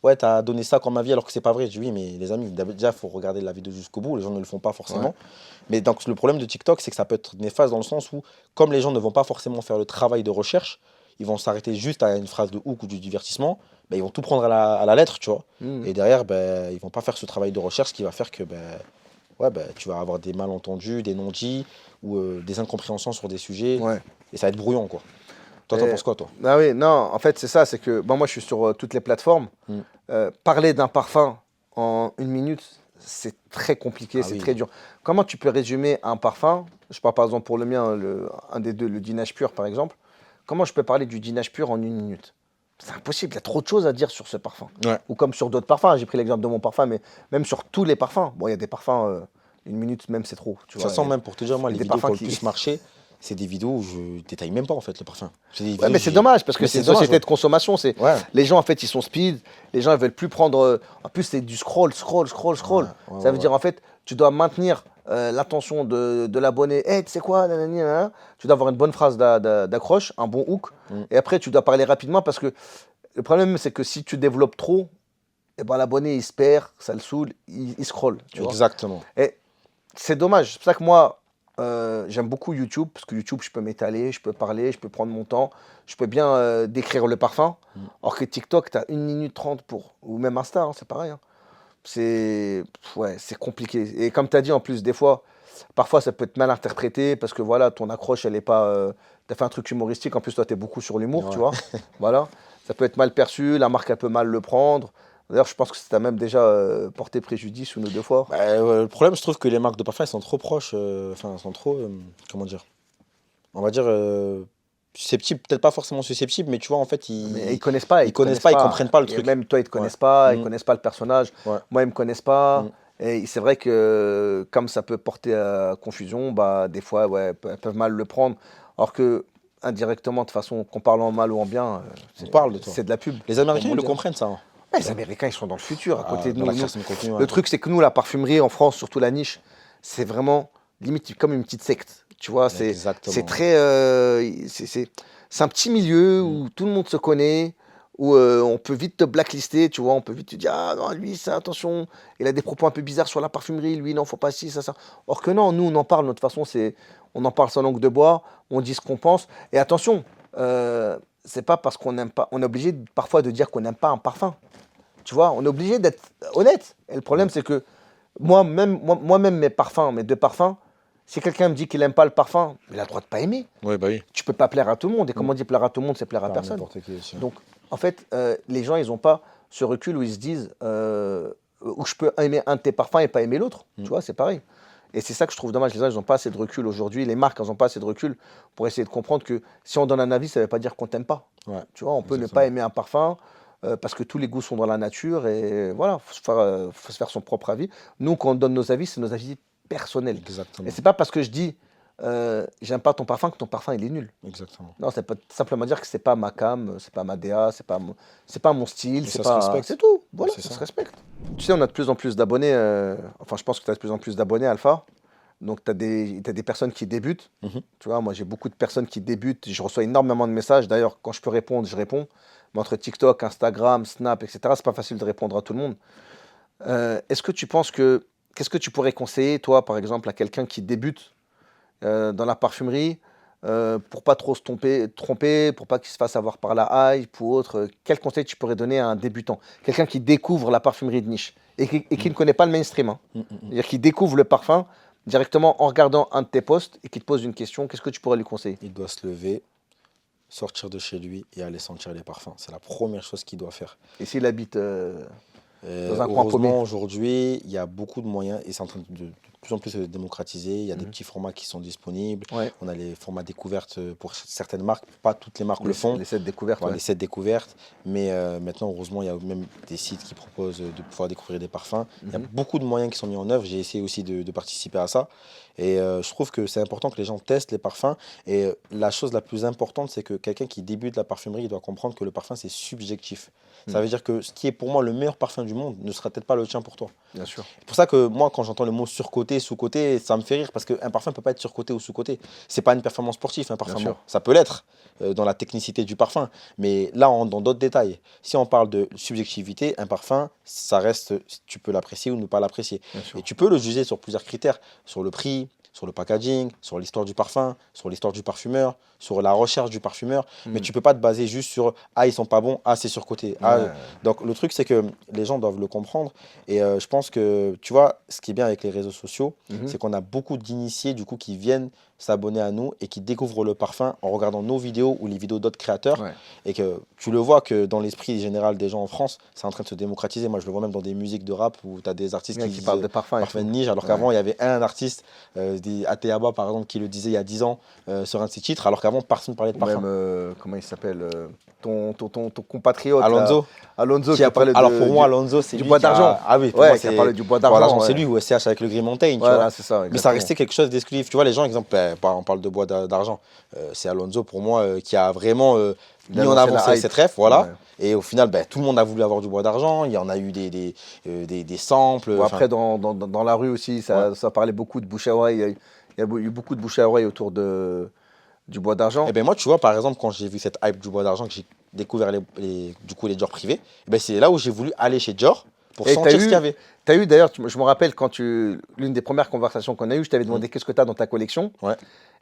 ouais, t'as donné ça comme avis alors que c'est pas vrai. Je dis, oui, mais les amis, déjà, il faut regarder la vidéo jusqu'au bout. Les gens ne le font pas forcément. Ouais. Mais donc, le problème de TikTok, c'est que ça peut être néfaste dans le sens où, comme les gens ne vont pas forcément faire le travail de recherche, ils vont s'arrêter juste à une phrase de hook ou du divertissement, ben, ils vont tout prendre à la lettre, tu vois. Mhm. Et derrière, ben, ils vont pas faire ce travail de recherche, ce qui va faire que ben, ouais, ben, tu vas avoir des malentendus, des non-dits ou des incompréhensions sur des sujets. Ouais. Et ça va être brouillon, quoi. Toi, t'en Et- penses quoi, toi? Ah oui, non, en fait, c'est ça, c'est que bon, moi, je suis sur toutes les plateformes. Mm. Parler d'un parfum en 1 minute, c'est très compliqué, Ah c'est oui. très dur. Comment tu peux résumer un parfum? Je parle par exemple pour le mien, un des deux, le Dinage Pur, par exemple. Comment je peux parler du Dinage Pur en 1 minute? C'est impossible, il y a trop de choses à dire sur ce parfum. Ouais. Ou comme sur d'autres parfums, j'ai pris l'exemple de mon parfum, mais même sur tous les parfums. Bon, il y a des parfums, 1 minute même, c'est trop. Tu De toute vois, façon, même pour te dire, moi, il y a les des vidéos qui ont parfums le plus marché, c'est des vidéos où je détaille même pas, en fait, le parfum. C'est des Ouais, vidéos mais où c'est dommage parce que Mais c'est une dommage, société ouais. de consommation. Ouais. Les gens en fait ils sont speed, les gens ils veulent plus prendre. En plus c'est du scroll. Ouais, ouais, Ça veut ouais. dire en fait tu dois maintenir l'attention de l'abonné. Hey, tu sais quoi, nanani, nanana. Tu dois avoir une bonne phrase d'accroche, un bon hook, Mm. et après tu dois parler rapidement parce que le problème c'est que si tu développes trop, eh ben, l'abonné il se perd, ça le saoule, il scroll. Tu vois. Exactement. Et c'est dommage. C'est pour ça que moi, j'aime beaucoup YouTube, parce que YouTube, je peux m'étaler, je peux parler, je peux prendre mon temps, je peux bien décrire le parfum. Mm. Alors que TikTok, tu as 1 minute 30 pour. Ou même Insta, hein, c'est pareil. Hein. Ouais, c'est compliqué. Et comme tu as dit, en plus, des fois, parfois, ça peut être mal interprété, parce que voilà, ton accroche, elle est pas. Tu as fait un truc humoristique, en plus, toi, tu es beaucoup sur l'humour, tu Ouais. vois. Voilà. Ça peut être mal perçu, la marque, elle peut mal le prendre. D'ailleurs, je pense que ça t'a même déjà porté préjudice 1 ou 2 fois. Bah, le problème, je trouve que les marques de parfum, elles sont trop proches. Enfin, elles sont trop. Comment dire? On va dire susceptibles. Peut-être pas forcément susceptibles, mais tu vois, en fait, Mais ils connaissent pas, ils connaissent pas, ils comprennent pas le Et truc. même toi, ils te Ouais. connaissent pas, ils Mm. connaissent pas le personnage. Ouais. Moi, ils me connaissent pas. Mm. Et c'est vrai que comme ça peut porter à confusion, bah des fois, ouais, elles peuvent mal le prendre. Alors que indirectement, de toute façon, qu'on parle en mal ou en bien, On parle de toi. c'est de la pub. Les Américains, Comme on ils le dit. comprennent, ça. Hein. Ouais, les Américains, ils sont dans le futur, à côté de Dans nous. la Nous, création de contenu. Ouais. le truc, c'est que nous, la parfumerie en France, surtout la niche, c'est vraiment limite comme une petite secte. Tu vois, c'est Exactement. très. C'est un petit milieu Mm. où tout le monde se connaît, où on peut vite te blacklister, tu vois, on peut vite te dire, ah non, lui, ça, attention, il a des propos un peu bizarres sur la parfumerie, lui, non, faut pas ci, ça, ça. Or que non, nous, on en parle, de toute façon, on en parle sans langue de bois, on dit ce qu'on pense. Et attention, c'est pas parce qu'on n'aime pas, on est obligé parfois de dire qu'on n'aime pas un parfum. Tu vois, on est obligé d'être honnête. Et le problème, c'est que moi-même, mes parfums, mes 2 parfums, si quelqu'un me dit qu'il n'aime pas le parfum, il a le droit de pas aimer. Ouais, bah oui. Tu peux pas plaire à tout le monde. Et comme on dit plaire à tout le monde, c'est plaire à Pas personne. n'importe qui aussi. Donc, en fait, les gens, ils n'ont pas ce recul où ils se disent où je peux aimer un de tes parfums et pas aimer l'autre. Tu vois, c'est pareil. Et c'est ça que je trouve dommage. Les gens, ils n'ont pas assez de recul aujourd'hui. Les marques, elles n'ont pas assez de recul pour essayer de comprendre que si on donne un avis, ça ne veut pas dire qu'on t'aime pas. Ouais. Tu vois, on peut ne Exactement. pas aimer un parfum parce que tous les goûts sont dans la nature et voilà, faut se faire son propre avis. Nous, quand on donne nos avis, c'est nos avis personnels. Exactement. Et c'est pas parce que je dis j'aime pas ton parfum que ton parfum il est nul. Exactement. Non, c'est pas simplement dire que c'est pas ma cam, c'est pas ma DA, c'est pas mon style, Et c'est ça se pas, respecte. c'est tout. Voilà, C'est ça ça. se respecte. Tu sais, on a de plus en plus d'abonnés. Enfin, je pense que tu as de plus en plus d'abonnés, Alpha. Donc, tu as des personnes qui débutent. Mhm. Tu vois, moi, j'ai beaucoup de personnes qui débutent. Je reçois énormément de messages. D'ailleurs, quand je peux répondre, je réponds. Mais entre TikTok, Instagram, Snap, etc., c'est pas facile de répondre à tout le monde. Est-ce que tu penses que. Qu'est-ce que tu pourrais conseiller, toi, par exemple, à quelqu'un qui débute dans la parfumerie pour pas trop se tromper, pour pas qu'il se fasse avoir par la hype ou autre? Quel conseil tu pourrais donner à un débutant? Quelqu'un qui découvre la parfumerie de niche et qui ne connaît pas le mainstream. Hein. Mm, mm, mm. C'est-à-dire qui découvre le parfum directement en regardant un de tes posts et qui te pose une question, qu'est-ce que tu pourrais lui conseiller? Il doit se lever, sortir de chez lui et aller sentir les parfums. C'est la première chose qu'il doit faire. Et s'il habite dans un coin paumé? Heureusement, aujourd'hui, il y a beaucoup de moyens et c'est en train de plus en plus démocratisé. Il y a des Mhm. petits formats qui sont disponibles. Ouais. On a les formats découvertes pour certaines marques. Pas toutes les marques le font. Les sets découvertes. Voilà, Ouais. les sets découvertes. Mais maintenant, heureusement, il y a même des sites qui proposent de pouvoir découvrir des parfums. Il y a Mhm. beaucoup de moyens qui sont mis en œuvre. J'ai essayé aussi de participer à ça. Et je trouve que c'est important que les gens testent les parfums. Et la chose la plus importante, c'est que quelqu'un qui débute la parfumerie, il doit comprendre que le parfum, c'est subjectif. Ça Mhm. veut dire que ce qui est pour moi le meilleur parfum du monde ne sera peut-être pas le tien pour toi. Bien sûr. C'est pour ça que moi, quand j'entends le mot surcoté, sous-coté, ça me fait rire parce qu'un parfum ne peut pas être surcoté ou sous-coté. C'est pas une performance sportive, un parfum. sûr. Bon, ça peut l'être dans la technicité du parfum. Mais là, dans d'autres détails. Si on parle de subjectivité, un parfum, ça reste, tu peux l'apprécier ou ne pas l'apprécier. Bien sûr. Et tu peux le juger sur plusieurs critères, sur le prix, sur le packaging, sur l'histoire du parfum, sur l'histoire du parfumeur, sur la recherche du parfumeur. Mais Mhm. tu peux pas te baser juste sur ah, ils sont pas bons, ah, c'est surcoté. Ah, Ouais. donc le truc, c'est que les gens doivent le comprendre. Et je pense que, tu vois, ce qui est bien avec les réseaux sociaux, Mhm. c'est qu'on a beaucoup d'initiés du coup qui viennent s'abonner à nous et qui découvrent le parfum en regardant nos vidéos ou les vidéos d'autres créateurs. Ouais. Et que tu le vois que dans l'esprit général des gens en France, c'est en train de se démocratiser. Moi, je le vois même dans des musiques de rap où tu as des artistes Ouais, qui qui disent parlent de parfum et parfum de tout. niche, alors Ouais. qu'avant, il y avait un artiste, Ateaba par exemple, qui le disait il y a 10 ans sur un de ses titres, alors qu'avant, personne ne parlait de Ou parfum. même, comment il s'appelle ton compatriote, là, Alonso, Alonso, qui qui parlait alors pour moi, du, Alonso, c'est du lui bois qui a... d'argent. Ah oui, pour Ouais, moi, qui a c'est... parlé du bois Voilà, d'argent. c'est Ouais. lui ou SCH avec le Green Mountain, tu Voilà, vois. c'est ça. Mais ça Exactement. restait quelque chose d'exclusif. Tu vois, les gens, exemple, on parle de bois d'argent. C'est Alonso, pour moi, qui a vraiment Il a mis en lancé avant la hype. cette ref, voilà. Ouais. Et au final, tout le monde a voulu avoir du bois d'argent. Il y en a eu des samples. Bon, enfin, après, dans la rue aussi, ça parlait beaucoup de bouche à oreille. Il y a eu beaucoup de bouche à oreille autour du bois d'argent. Eh ben moi, tu vois, par exemple, quand j'ai vu cette hype du bois d'argent, que j'ai découvert du coup, les Dior privés, eh ben, c'est là où j'ai voulu aller chez Dior pour Et sentir ce qu'il y avait. t'as eu d'ailleurs, je me rappelle quand l'une des premières conversations qu'on a eues, je t'avais demandé qu'est-ce que tu as dans ta collection. Ouais.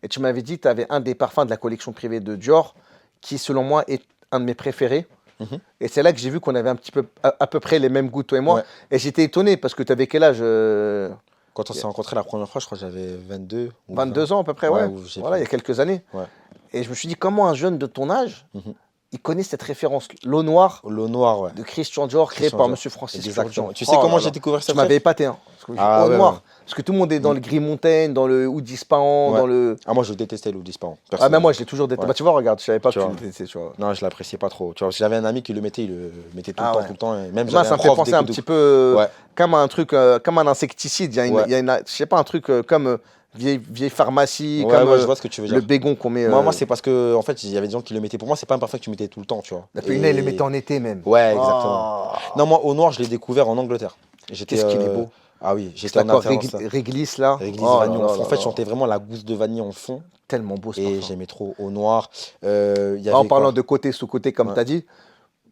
Et tu m'avais dit que tu avais un des parfums de la collection privée de Dior qui, selon moi, est un de mes préférés. Mhm. Et c'est là que j'ai vu qu'on avait un petit peu, à peu près les mêmes goûts, toi et moi. Ouais. Et j'étais étonné parce que tu avais quel âge Quand on s'est rencontrés la première fois, je crois que j'avais 22 ou 22 ans à peu près, ouais. où j'ai Voilà, il y a quelques années. Ouais. Et je me suis dit, comment un jeune de ton âge, Mhm. il connaît cette référence, l'eau noire L'eau noire, ouais. de Christian Dior, créé Christian par Dior. Monsieur Francis Exactement. Kurkdjian. Tu sais Oh comment là j'ai là. découvert Tu cette m'avais ref? épaté, hein. Parce que je me suis dit, Ah eau ouais, noire. ouais. Parce que tout le monde est dans le Green Mountain, dans le Oud Ispahan, Ouais. dans le. Ah, moi, je détestais l'eau disparant. Ah, mais moi, je l'ai toujours détesté. Ouais. Bah, tu vois, regarde, je savais pas Tu que tu vois. le détestais, tu vois. Non, je l'appréciais pas trop. Tu vois, j'avais un ami qui le mettait, il le mettait tout Ah le temps, ouais. tout le temps. Et même Moi, j'avais ça un me fait prof penser un petit peu Ouais. comme un truc, comme un insecticide. Il y a une, je sais pas, un truc comme vieille pharmacie, Ouais, comme ouais, je vois ce que tu veux le dire. bégon qu'on met. Moi, c'est parce que, en fait, il y avait des gens qui le mettaient. Pour moi, c'est pas un parfum que tu mettais tout le temps, tu vois. La Pélina, il le mettait en été même. Ouais, exactement. Oh. Non, moi, au noir, je l'ai découvert en Angleterre. J'étais, Qu'est-ce qu'il est beau. Ah oui, j'étais Cet en accord alternance là. réglisse là. Réglisse Oh vanille là en fond. là En fait, là. je sentais vraiment la gousse de vanille en fond. Tellement beau ce Et parfum. j'aimais trop au noir. Il y En avait parlant quoi? de côté, sous-côté, comme Ouais. tu as dit,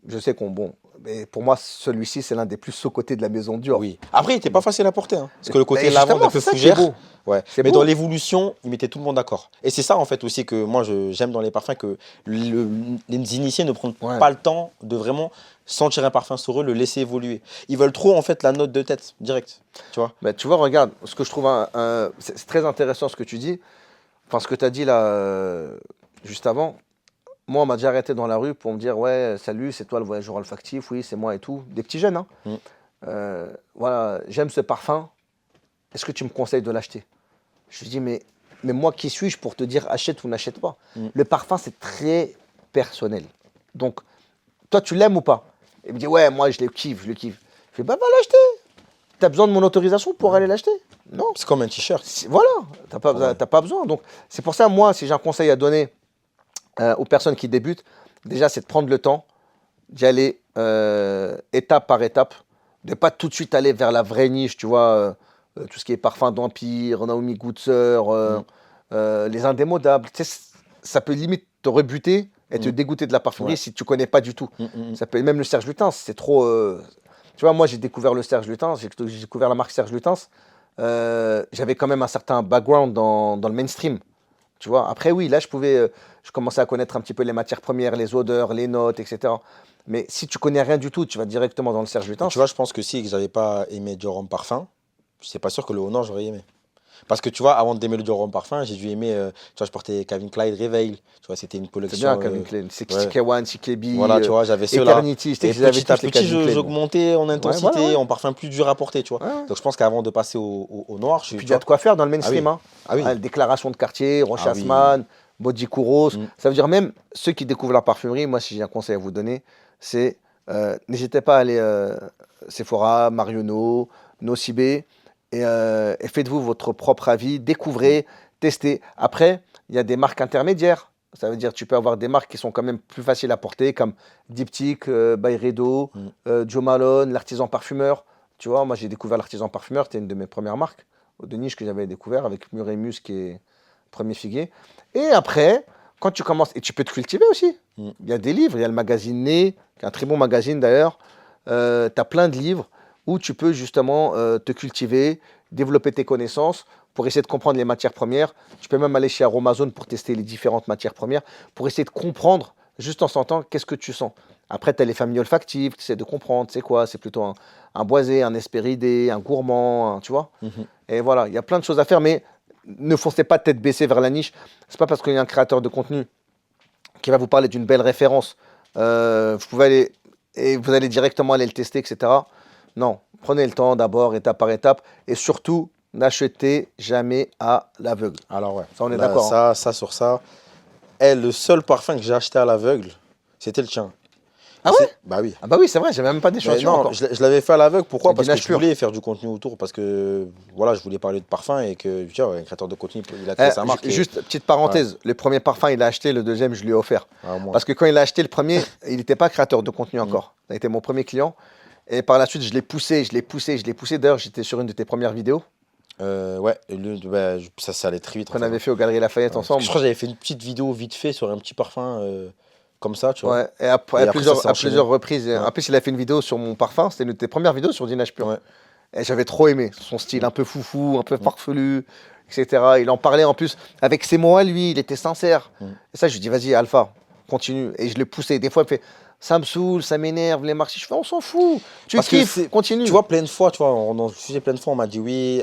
je sais qu'on. Bon, mais pour moi, celui-ci, c'est l'un des plus sous-côtés de la maison Dior. Oui. Après, il était pas facile à porter. Hein, parce que le côté Et lavande justement, un peu c'est ça qui est fougère. beau. Ouais. C'est Mais beau. dans l'évolution, il mettait tout le monde d'accord. Et c'est ça, en fait, aussi que moi, j'aime dans les parfums, que les initiés ne prennent Ouais. pas le temps de vraiment sentir un parfum sur eux, le laisser évoluer. Ils veulent trop, en fait, la note de tête, direct. Tu vois? Mais tu vois, regarde, ce que je trouve, c'est très intéressant ce que tu dis. Enfin, ce que tu as dit là, juste avant. Moi, on m'a déjà arrêté dans la rue pour me dire, ouais, salut, c'est toi le voyageur olfactif, oui, c'est moi et tout. Des petits jeunes, hein. Mm. Voilà, j'aime ce parfum. Est-ce que tu me conseilles de l'acheter? Je lui dis, mais moi, qui suis-je pour te dire achète ou n'achète pas? Mm. Le parfum, c'est très personnel. Donc, toi, tu l'aimes ou pas? Il me dit, ouais, moi, je le kiffe, je le kiffe. Je fais, bah, va l'acheter. Tu as besoin de mon autorisation pour aller l'acheter? Non. C'est comme un t-shirt. Voilà, tu n'as Ouais. pas besoin. Donc, c'est pour ça, moi, si j'ai un conseil à donner aux personnes qui débutent, déjà, c'est de prendre le temps d'y aller étape par étape, de ne pas tout de suite aller vers la vraie niche, tu vois, tout ce qui est parfum d'Empire, Naomi Goodser, les indémodables. Tu sais, ça peut limite te rebuter et te dégoûter de la parfumerie Ouais. si tu ne connais pas du tout. Ça peut, même le Serge Lutens, c'est trop. Tu vois, moi, j'ai découvert le Serge Lutens, j'ai découvert la marque Serge Lutens. J'avais quand même un certain background dans le mainstream. Tu vois, après, oui, là, je commençais à connaître un petit peu les matières premières, les odeurs, les notes, etc. Mais si tu connais rien du tout, tu vas directement dans le Serge Lutens. Tu vois, je pense que si j'avais pas aimé Dior en parfum, c'est pas sûr que le Honor, j'aurais aimé. Parce que tu vois, avant d'aimer le Dior Homme Parfum, j'ai dû aimer. Tu vois, je portais Calvin Klein Reveil. Tu vois, c'était une C'est collection. bien, Calvin Klein. C'est Ouais. CK1, CKB, Voilà, tu vois, j'avais ceux-là. Eternity. Je sais Et que je les avais petit à tous, les petit, Calvin Klein. j'augmentais en Ouais, intensité, voilà, ouais. en parfum plus dur à porter, tu vois. Ouais, ouais. Donc je pense qu'avant de passer au noir, Puis tu il y a vois. de quoi faire dans le Ah mainstream. oui, Hein. ah oui, Ah, déclaration de quartier, ah oui. Rochasman, Body Kuros. Mm. Ça veut dire même ceux qui découvrent la parfumerie, moi, si j'ai un conseil à vous donner, c'est n'hésitez pas à aller Sephora, Marionneau, Nocibé et faites-vous votre propre avis, Mm. découvrez, testez. Après, il y a des marques intermédiaires. Ça veut dire tu peux avoir des marques qui sont quand même plus faciles à porter, comme Diptyque, Byredo, Mm. Joe Malone, l'artisan parfumeur. Tu vois, moi j'ai découvert l'artisan parfumeur, c'était une de mes premières marques de niche que j'avais découvert avec Muremus qui est premier figuier. Et après, quand tu commences, et tu peux te cultiver aussi. Mm. Il y a des livres, il y a le magazine Né, qui est un très bon magazine d'ailleurs. Tu as plein de livres où tu peux justement te cultiver, développer tes connaissances pour essayer de comprendre les matières premières. Tu peux même aller chez Aromazone pour tester les différentes matières premières, pour essayer de comprendre, juste en sentant, qu'est-ce que tu sens. Après, tu as les familles olfactives, tu essaies de comprendre, c'est quoi, c'est plutôt un boisé, un hespéridé, un gourmand, tu vois. Mhm. Et voilà, il y a plein de choses à faire, mais ne foncez pas tête baissée vers la niche. C'est pas parce qu'il y a un créateur de contenu qui va vous parler d'une belle référence, vous pouvez aller et vous allez directement aller le tester, etc. Non, prenez le temps d'abord, étape par étape, et surtout, n'achetez jamais à l'aveugle. Alors ouais, Ça, on est là, d'accord. Hein. ça sur ça. Et le seul parfum que j'ai acheté à l'aveugle, c'était le tien. Ah ouais? Bah oui. Ah bah oui, c'est vrai, j'avais même pas Mais d'échantillon non, encore. je l'avais fait à l'aveugle. Pourquoi? C'est du Parce que nage je pur. voulais faire du contenu autour. Parce que voilà, je voulais parler de parfum et que tu vois, un créateur de contenu, il a créé sa marque. Juste, petite parenthèse, le premier parfum, il a acheté, le deuxième, je lui ai offert. Ah, moi. Parce que quand il a acheté le premier, il n'était pas créateur de contenu encore. Ça a été mon premier client. Et par la suite, je l'ai poussé, je l'ai poussé, je l'ai poussé. D'ailleurs, j'étais sur une de tes premières vidéos Ouais, et bah, ça allait très vite. En qu'on fait, avait hein. fait aux Galeries Lafayette Ouais, parce que ensemble. je crois que j'avais fait une petite vidéo vite fait sur un petit parfum comme ça, tu vois. Ouais, et après, Et après, ça s'est à enchaîné. plusieurs reprises. Ouais. En plus, il a fait une vidéo sur mon parfum. C'était une de tes premières vidéos sur Dinage Pur. Ouais. Et j'avais trop aimé son style un peu foufou, un peu farfelu, etc. Il en parlait en plus avec ses mots à lui, il était sincère. Et ça, je lui dis, vas-y, Alpha, continue. Et je l'ai poussé. Des fois, il me fait, ça me saoule, ça m'énerve, les marchés. Je fais, on s'en fout. Tu Parce que kiffes, continue. tu vois, plein de fois, tu vois, dans le sujet, plein de fois, on m'a dit oui,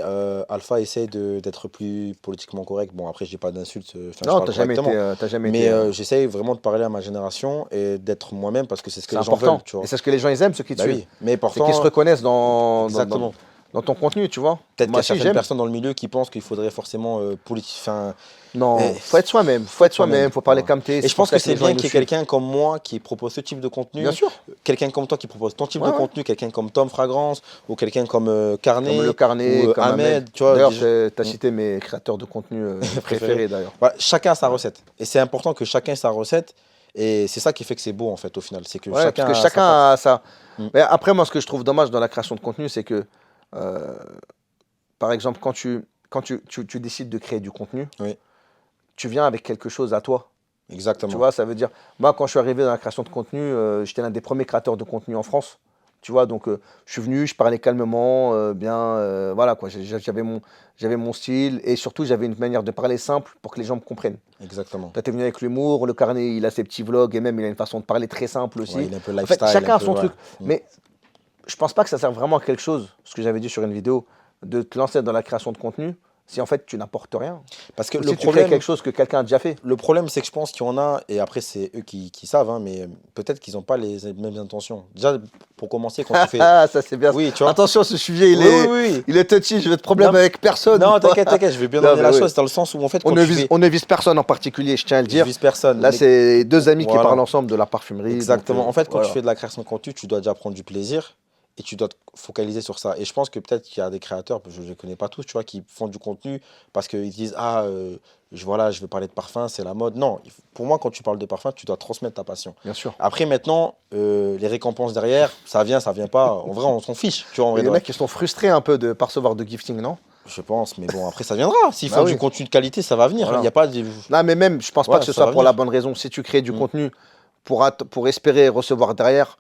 Alpha essaye d'être plus politiquement correct. Bon, après, je dis pas d'insultes, enfin, je Non, parle t'as jamais été. correctement. T'as jamais Mais été j'essaye vraiment de parler à ma génération et d'être moi-même parce que c'est ce que c'est les gens important. veulent, tu vois. Et c'est ce que les gens ils aiment, ceux qui te Bah suivent. oui, mais C'est pourtant, qu'ils se reconnaissent exactement. dans ton contenu, tu vois. Peut-être qu'il y Moi a aussi, certaines j'aime. personnes dans le milieu qui pensent qu'il faudrait forcément enfin, Non, eh, faut être soi-même. Faut être soi-même. Faut parler voilà. comme t'es. Et C'est je pour pense ça que c'est les gens, bien ils qu'il y nous ait suivent. quelqu'un comme moi qui propose ce type de contenu, Bien sûr. quelqu'un comme toi qui propose ton type Ouais, de ouais. contenu, quelqu'un comme Tom Fragrance ou quelqu'un comme Comme Carnet Le Carnet, ou comme Ahmed, tu vois. D'ailleurs, des gens- tu as cité mes créateurs de contenu Préférés. préférés d'ailleurs. Voilà, chacun a sa recette. Et c'est important que chacun ait sa recette. Et c'est ça qui fait que c'est beau en fait au final. C'est que Ouais, chacun parce que a sa chacun patte. a ça. Mm. Mais après, moi, ce que je trouve dommage dans la création de contenu, c'est que, euh, par exemple, quand tu décides de créer du contenu, Oui, tu viens avec quelque chose à toi. Tu exactement. vois, ça veut dire, moi, quand je suis arrivé dans la création de contenu, j'étais l'un des premiers créateurs de contenu en France. Tu vois, donc je suis venu, je parlais calmement, bien, voilà quoi. J'avais mon style et surtout j'avais une manière de parler simple pour que les gens me comprennent. Exactement. Toi, t'es venu avec l'humour, le carnet, il a ses petits vlogs et même il a une façon de parler très simple aussi. Ouais, il est un peu En fait, lifestyle. chacun un a peu, son ouais. truc. Mm. Mais je pense pas que ça sert vraiment à quelque chose, ce que j'avais dit sur une vidéo, de te lancer dans la création de contenu si en fait tu n'apportes rien. Parce que Ou le si tu crées problème, quelque chose que quelqu'un a déjà fait. le problème, c'est que je pense qu'il y en a, et après c'est eux qui savent, hein, mais peut-être qu'ils n'ont pas les mêmes intentions. Déjà, pour commencer, quand tu fais... Ah, ça c'est bien. Oui, tu vois. Attention, ce sujet, Oui, oui, oui. il est touchy, je veux de problème Non, avec personne. non, t'inquiète, je vais bien Non, donner mais la oui. chose, dans le sens où en fait, quand On ne tu fais... on ne vise personne en particulier, je tiens à le Je dire. vise personne. Là, mais- c'est deux amis qui Voilà. parlent ensemble de la parfumerie. Exactement. donc, En fait, quand voilà. tu fais de la création de contenu, tu dois déjà prendre du plaisir et tu dois te focaliser sur ça. Et je pense que peut-être qu'il y a des créateurs, je ne les connais pas tous, tu vois, qui font du contenu parce qu'ils disent, ah, voilà, je veux parler de parfum, c'est la mode. Non, pour moi, quand tu parles de parfum, tu dois transmettre ta passion. Bien sûr. Après, maintenant, les récompenses derrière, ça vient pas. En vrai, on s'en fiche, tu vois, en vrai Il y de en vrai. a qui sont frustrés un peu de ne pas recevoir de gifting, non? Je pense, mais bon, après, ça viendra. S'ils Bah font oui. du contenu de qualité, ça va venir. Voilà. Il n'y a pas de... Non, mais même, je pense Ouais, pas que ce ça va soit pour la venir. bonne raison. Si tu crées du Mm. contenu pour espérer recevoir derrière,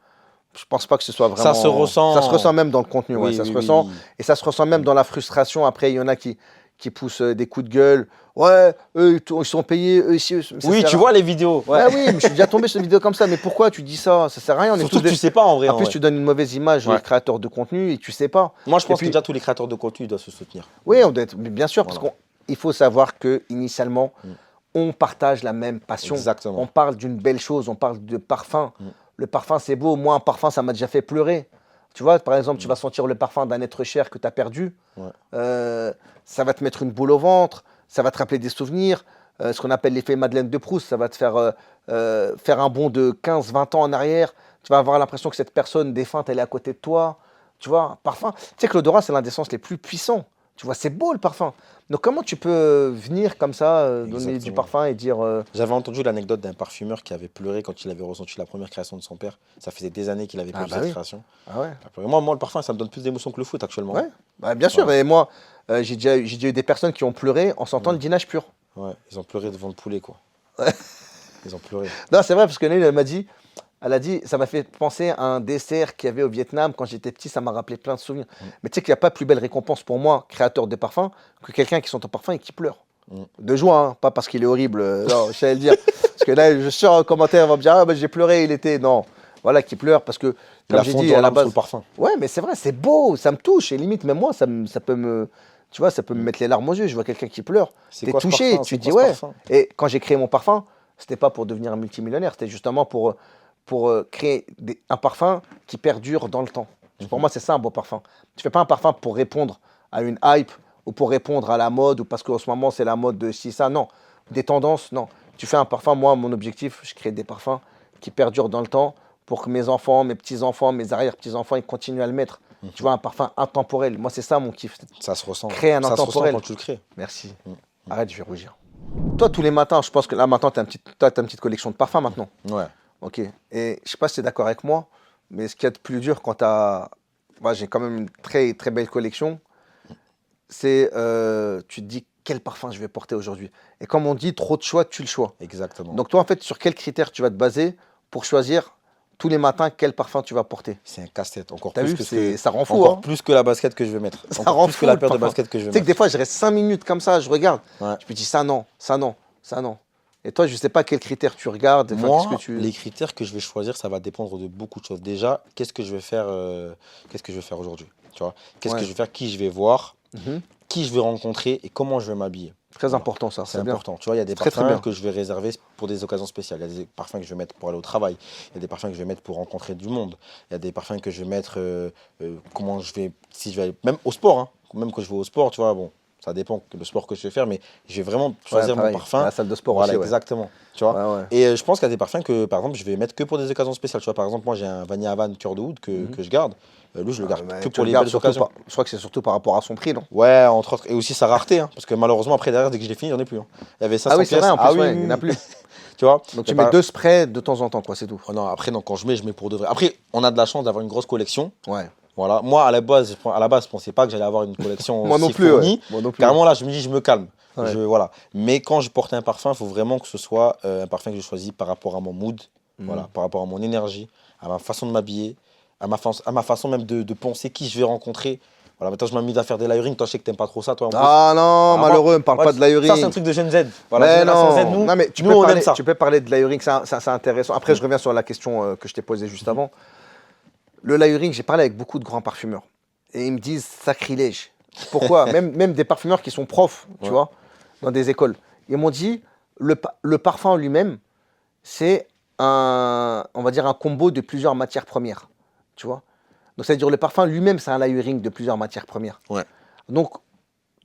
je pense pas que ce soit vraiment. Ça se ressent. Ça se ressent même dans le contenu, ouais, Oui, ça oui, se oui, ressent. oui. Et ça se ressent même dans la frustration. Après, il y en a qui qui poussent des coups de gueule. Ouais, eux, ils sont payés, eux ici. Ça Oui, sert tu à- vois les vidéos. Ouais. Ah oui, mais je suis déjà tombé sur une vidéo comme ça. Mais pourquoi tu dis ça? Ça sert à rien. On est Surtout tous que tu des... sais pas en vrai. En En plus, vrai. tu donnes une mauvaise image aux Ouais. créateurs de contenu et tu sais pas. Moi, je Et pense que puis, déjà tous les créateurs de contenu doivent se soutenir. oui, on doit être, mais bien sûr, parce Voilà. qu'il faut savoir que initialement, Mm. on partage la même passion. Exactement. On parle d'une belle chose, on parle de parfum. Mm. Le parfum, c'est beau. Moi, un parfum, ça m'a déjà fait pleurer. Tu vois, par exemple, tu vas sentir le parfum d'un être cher que tu as perdu. Ouais. Ça va te mettre une boule au ventre. Ça va te rappeler des souvenirs. Ce qu'on appelle l'effet Madeleine de Proust. Ça va te faire un bond de 15-20 ans en arrière. Tu vas avoir l'impression que cette personne défunte, elle est à côté de toi. Tu vois, un parfum. Tu sais que l'odorat, c'est l'un des sens les plus puissants. Tu vois, c'est beau le parfum. Donc, comment tu peux venir comme ça, donner du Exactement. parfum et dire. J'avais entendu l'anecdote d'un parfumeur qui avait pleuré quand il avait ressenti la première création de son père. Ça faisait des années qu'il avait Ah pas vu bah cette oui. création. Ah ouais. Il a pleuré. Moi, le parfum, ça me donne plus d'émotion que le foot actuellement. Ouais, bah, bien sûr. Ouais. Et moi, j'ai déjà eu des personnes qui ont pleuré en sentant Mm. le dinage pur. Ouais, ils ont pleuré devant le poulet, quoi. Ouais. Ils ont pleuré. Non, c'est vrai, parce que Naïl, elle a dit, ça m'a fait penser à un dessert qu'il y avait au Vietnam quand j'étais petit, ça m'a rappelé plein de souvenirs. Mm. Mais tu sais qu'il n'y a pas plus belle récompense pour moi, créateur de parfum, que quelqu'un qui sent ton parfum et qui pleure. Mm. De joie, hein, pas parce qu'il est horrible, non, je sais le dire. Parce que là, je suis sûr, en commentaire, on va me dire, ah, bah, j'ai pleuré, il était. Non, voilà, qui pleure, parce que, Il comme a j'ai fondu dit en à la larmes sur base. le parfum. Ouais, mais c'est vrai, c'est beau, ça me touche. Et limite, même moi, ça peut me. Tu vois, ça peut me Mm. mettre les larmes aux yeux. Je vois quelqu'un qui pleure. C'est T'es quoi ce touché, parfum? tu C'est te dis, quoi ce ouais. parfum? Et quand j'ai créé mon parfum, c'était pas pour devenir un multimillionnaire, c'était justement pour créer un parfum qui perdure dans le temps. Pour Mhm. moi, c'est ça un beau parfum. Tu fais pas un parfum pour répondre à une hype ou pour répondre à la mode ou parce qu'en ce moment c'est la mode de ci, ça. Non. Des tendances, non. Tu fais un parfum, moi, mon objectif, je crée des parfums qui perdurent dans le temps pour que mes enfants, mes petits-enfants, mes arrière-petits-enfants, ils continuent à le mettre. Mhm. Tu vois, un parfum intemporel. Moi, c'est ça mon kiff. Ça se ressent. Créer un Ça se ressent intemporel. quand tu le crées. Merci. Mm. Arrête, je vais rougir. Toi, tous les matins, je pense que là, maintenant, tu as une petite collection de parfums maintenant. Ouais. Ok. Et je sais pas si tu es d'accord avec moi, mais ce qu'il y a de plus dur quand tu as. Moi, j'ai quand même une très, très belle collection. C'est. Tu te dis quel parfum je vais porter aujourd'hui. Et comme on dit, trop de choix, tue le choix. Exactement. Donc, toi, en fait, sur quels critères tu vas te baser pour choisir tous les matins quel parfum tu vas porter? C'est un casse-tête. Encore T'as plus vu, que, ce que- ça rend fou. encore Hein. plus que la basket que je vais mettre. Ça Encore rend plus fou, que la le paire de parfum. baskets que je Tu vais sais que mettre. des fois, je reste 5 minutes comme ça, je regarde. Ouais. Je me dis ça non, ça non, ça non. Et toi, je sais pas quels critères tu regardes. Enfin, Moi, qu'est-ce que tu... les critères que je vais choisir, ça va dépendre de beaucoup de choses. Déjà, qu'est-ce que je vais faire aujourd'hui? Tu vois? Qu'est-ce que Ouais. je vais faire? Qui je vais voir? Mhm. Qui je vais rencontrer? Et comment je vais m'habiller? Très Voilà. important ça, C'est c'est bien. important. Tu vois, il y a des Très, très parfums bien. que je vais réserver pour des occasions spéciales. Il y a des parfums que je vais mettre pour aller au travail. Il y a des parfums que je vais mettre pour rencontrer du monde. Il y a des parfums que je vais mettre, comment je vais, si je vais aller, même au sport, hein. Même quand je vais au sport, tu vois, bon, ça dépend de le sport que je vais faire, mais je vais vraiment choisir mon pareil. parfum. À la salle de sport Voilà, aussi, ouais. exactement. Tu vois. Ouais, ouais. Et je pense qu'il y a des parfums que, par exemple, je vais mettre que pour des occasions spéciales. Tu vois, par exemple, moi, j'ai un Vanilla Havane Cœur de Oud que je garde. Lui, je le garde Mais que tu pour le les gardes belles surtout occasions. je crois que c'est surtout par rapport à son prix, non? Ouais, entre autres. Et aussi sa rareté, hein, parce que malheureusement, après, derrière, dès que je l'ai fini, il n'y en a plus. Hein. Il y avait 500 Ah oui, c'est pièces. vrai, en plus, Ah oui, ouais, oui, il n'y en a oui. plus. Tu vois. Donc Mais tu mets par- 2 sprays de temps en temps, quoi, c'est tout. Oh non, après, non, quand je mets pour de vrai. Après, on a de la chance d'avoir une grosse collection. Ouais. Voilà. Moi, à la base, je pensais pas que j'allais avoir une collection Moi non aussi plus, fournie. ouais. Moi non plus. Carrément, là, je me dis, je me calme. Ouais. Voilà. Mais quand je porte un parfum, il faut vraiment que ce soit un parfum que je choisis par rapport à mon mood, voilà, par rapport à mon énergie, à ma façon de m'habiller, à ma façon même de penser qui je vais rencontrer. Voilà, maintenant, je m'amuse à faire des layering. Toi, je sais que t'aimes pas trop ça, toi, en plus. Ah non, Voilà, malheureux, me parle moi, pas de l'aéring. Ça, c'est un truc de Gen Z. Voilà, Mais génération Z, non, nous, mais tu nous peux on parler, aime ça. tu peux parler de l'aéring, c'est intéressant. Après, je reviens sur la question que je t'ai posée juste avant. Le layering, j'ai parlé avec beaucoup de grands parfumeurs. Et ils me disent sacrilège. Pourquoi? Même des parfumeurs qui sont profs, tu Ouais. vois, dans des écoles. Ils m'ont dit, le parfum lui-même, c'est on va dire un combo de plusieurs matières premières, tu vois. Donc, c'est-à-dire le parfum lui-même, c'est un layering de plusieurs matières premières. Ouais. Donc,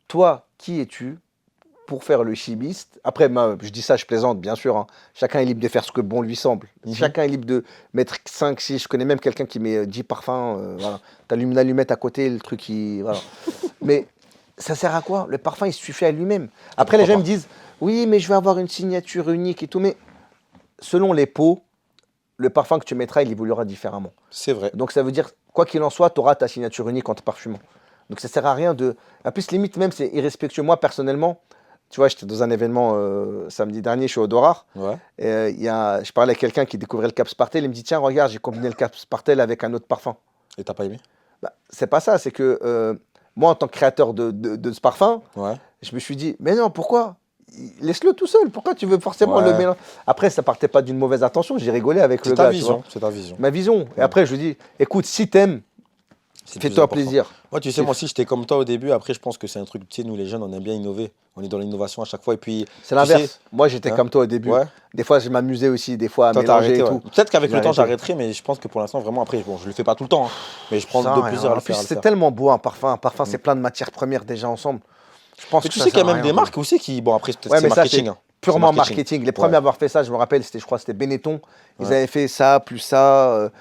toi, qui es-tu pour faire le chimiste? Après, je dis ça, je plaisante, bien sûr. Hein. Chacun est libre de faire ce que bon lui semble. Chacun est libre de mettre 5, 6. Je connais même quelqu'un qui met 10 parfums. Voilà. Tu allumes une allumette à côté, le truc, voilà. Mais ça sert à quoi? Le parfum, il suffit à lui-même. Après, les gens me disent, oui, mais je vais avoir une signature unique et tout. Mais selon les peaux, le parfum que tu mettras, il évoluera différemment. C'est vrai. Donc ça veut dire, quoi qu'il en soit, tu auras ta signature unique en te parfumant. Donc ça sert à rien de... En plus, limite même, c'est irrespectueux. Moi, personnellement, tu vois, j'étais dans un événement samedi dernier chez Odorar. Ouais. Et, je parlais à quelqu'un qui découvrait le Cap Spartel. Il me dit, tiens, regarde, j'ai combiné le Cap Spartel avec un autre parfum. Et t'as pas aimé? Bah, c'est pas ça, c'est que moi, en tant que créateur de ce parfum, Ouais. Je me suis dit, mais non, pourquoi? Laisse-le tout seul. Pourquoi tu veux forcément le Ouais. mélanger? Après, ça partait pas d'une mauvaise intention. J'ai rigolé avec C'est le ta gars, tu vois. vision, c'est ta vision. Ma vision. Et Ouais. après, je lui dis, écoute, si t'aimes, C'est le plus fais-toi important. plaisir. Moi, tu sais, C'est- moi aussi, j'étais comme toi au début. Après, je pense que c'est un truc, tu sais, nous les jeunes, on aime bien innover. On est dans l'innovation à chaque fois. Et puis, C'est tu l'inverse. sais, Moi, j'étais hein, comme toi au début. ouais, Des fois, je m'amusais aussi, des fois, à toi, t'as mélanger arrêté, et ouais. tout. Peut-être qu'avec J'ai le temps, arrêté. j'arrêterai, mais je pense que pour l'instant, vraiment, après, bon, je le fais pas tout le temps, hein, mais je prends Ça, de rien. plaisir à En le plus, faire, c'est tellement beau un parfum. Un parfum, Mm. c'est plein de matières premières déjà ensemble. Je pense Mais que tu ça sais qu'il y sert a à même rien. des marques aussi qui, bon, après, peut-être Ouais, c'est mais ça, marketing, c'est hein. C'est purement marketing. Les premiers Ouais, à avoir fait ça, je me rappelle, c'était, je crois, c'était Benetton. Ils ouais, avaient fait ça, plus ça.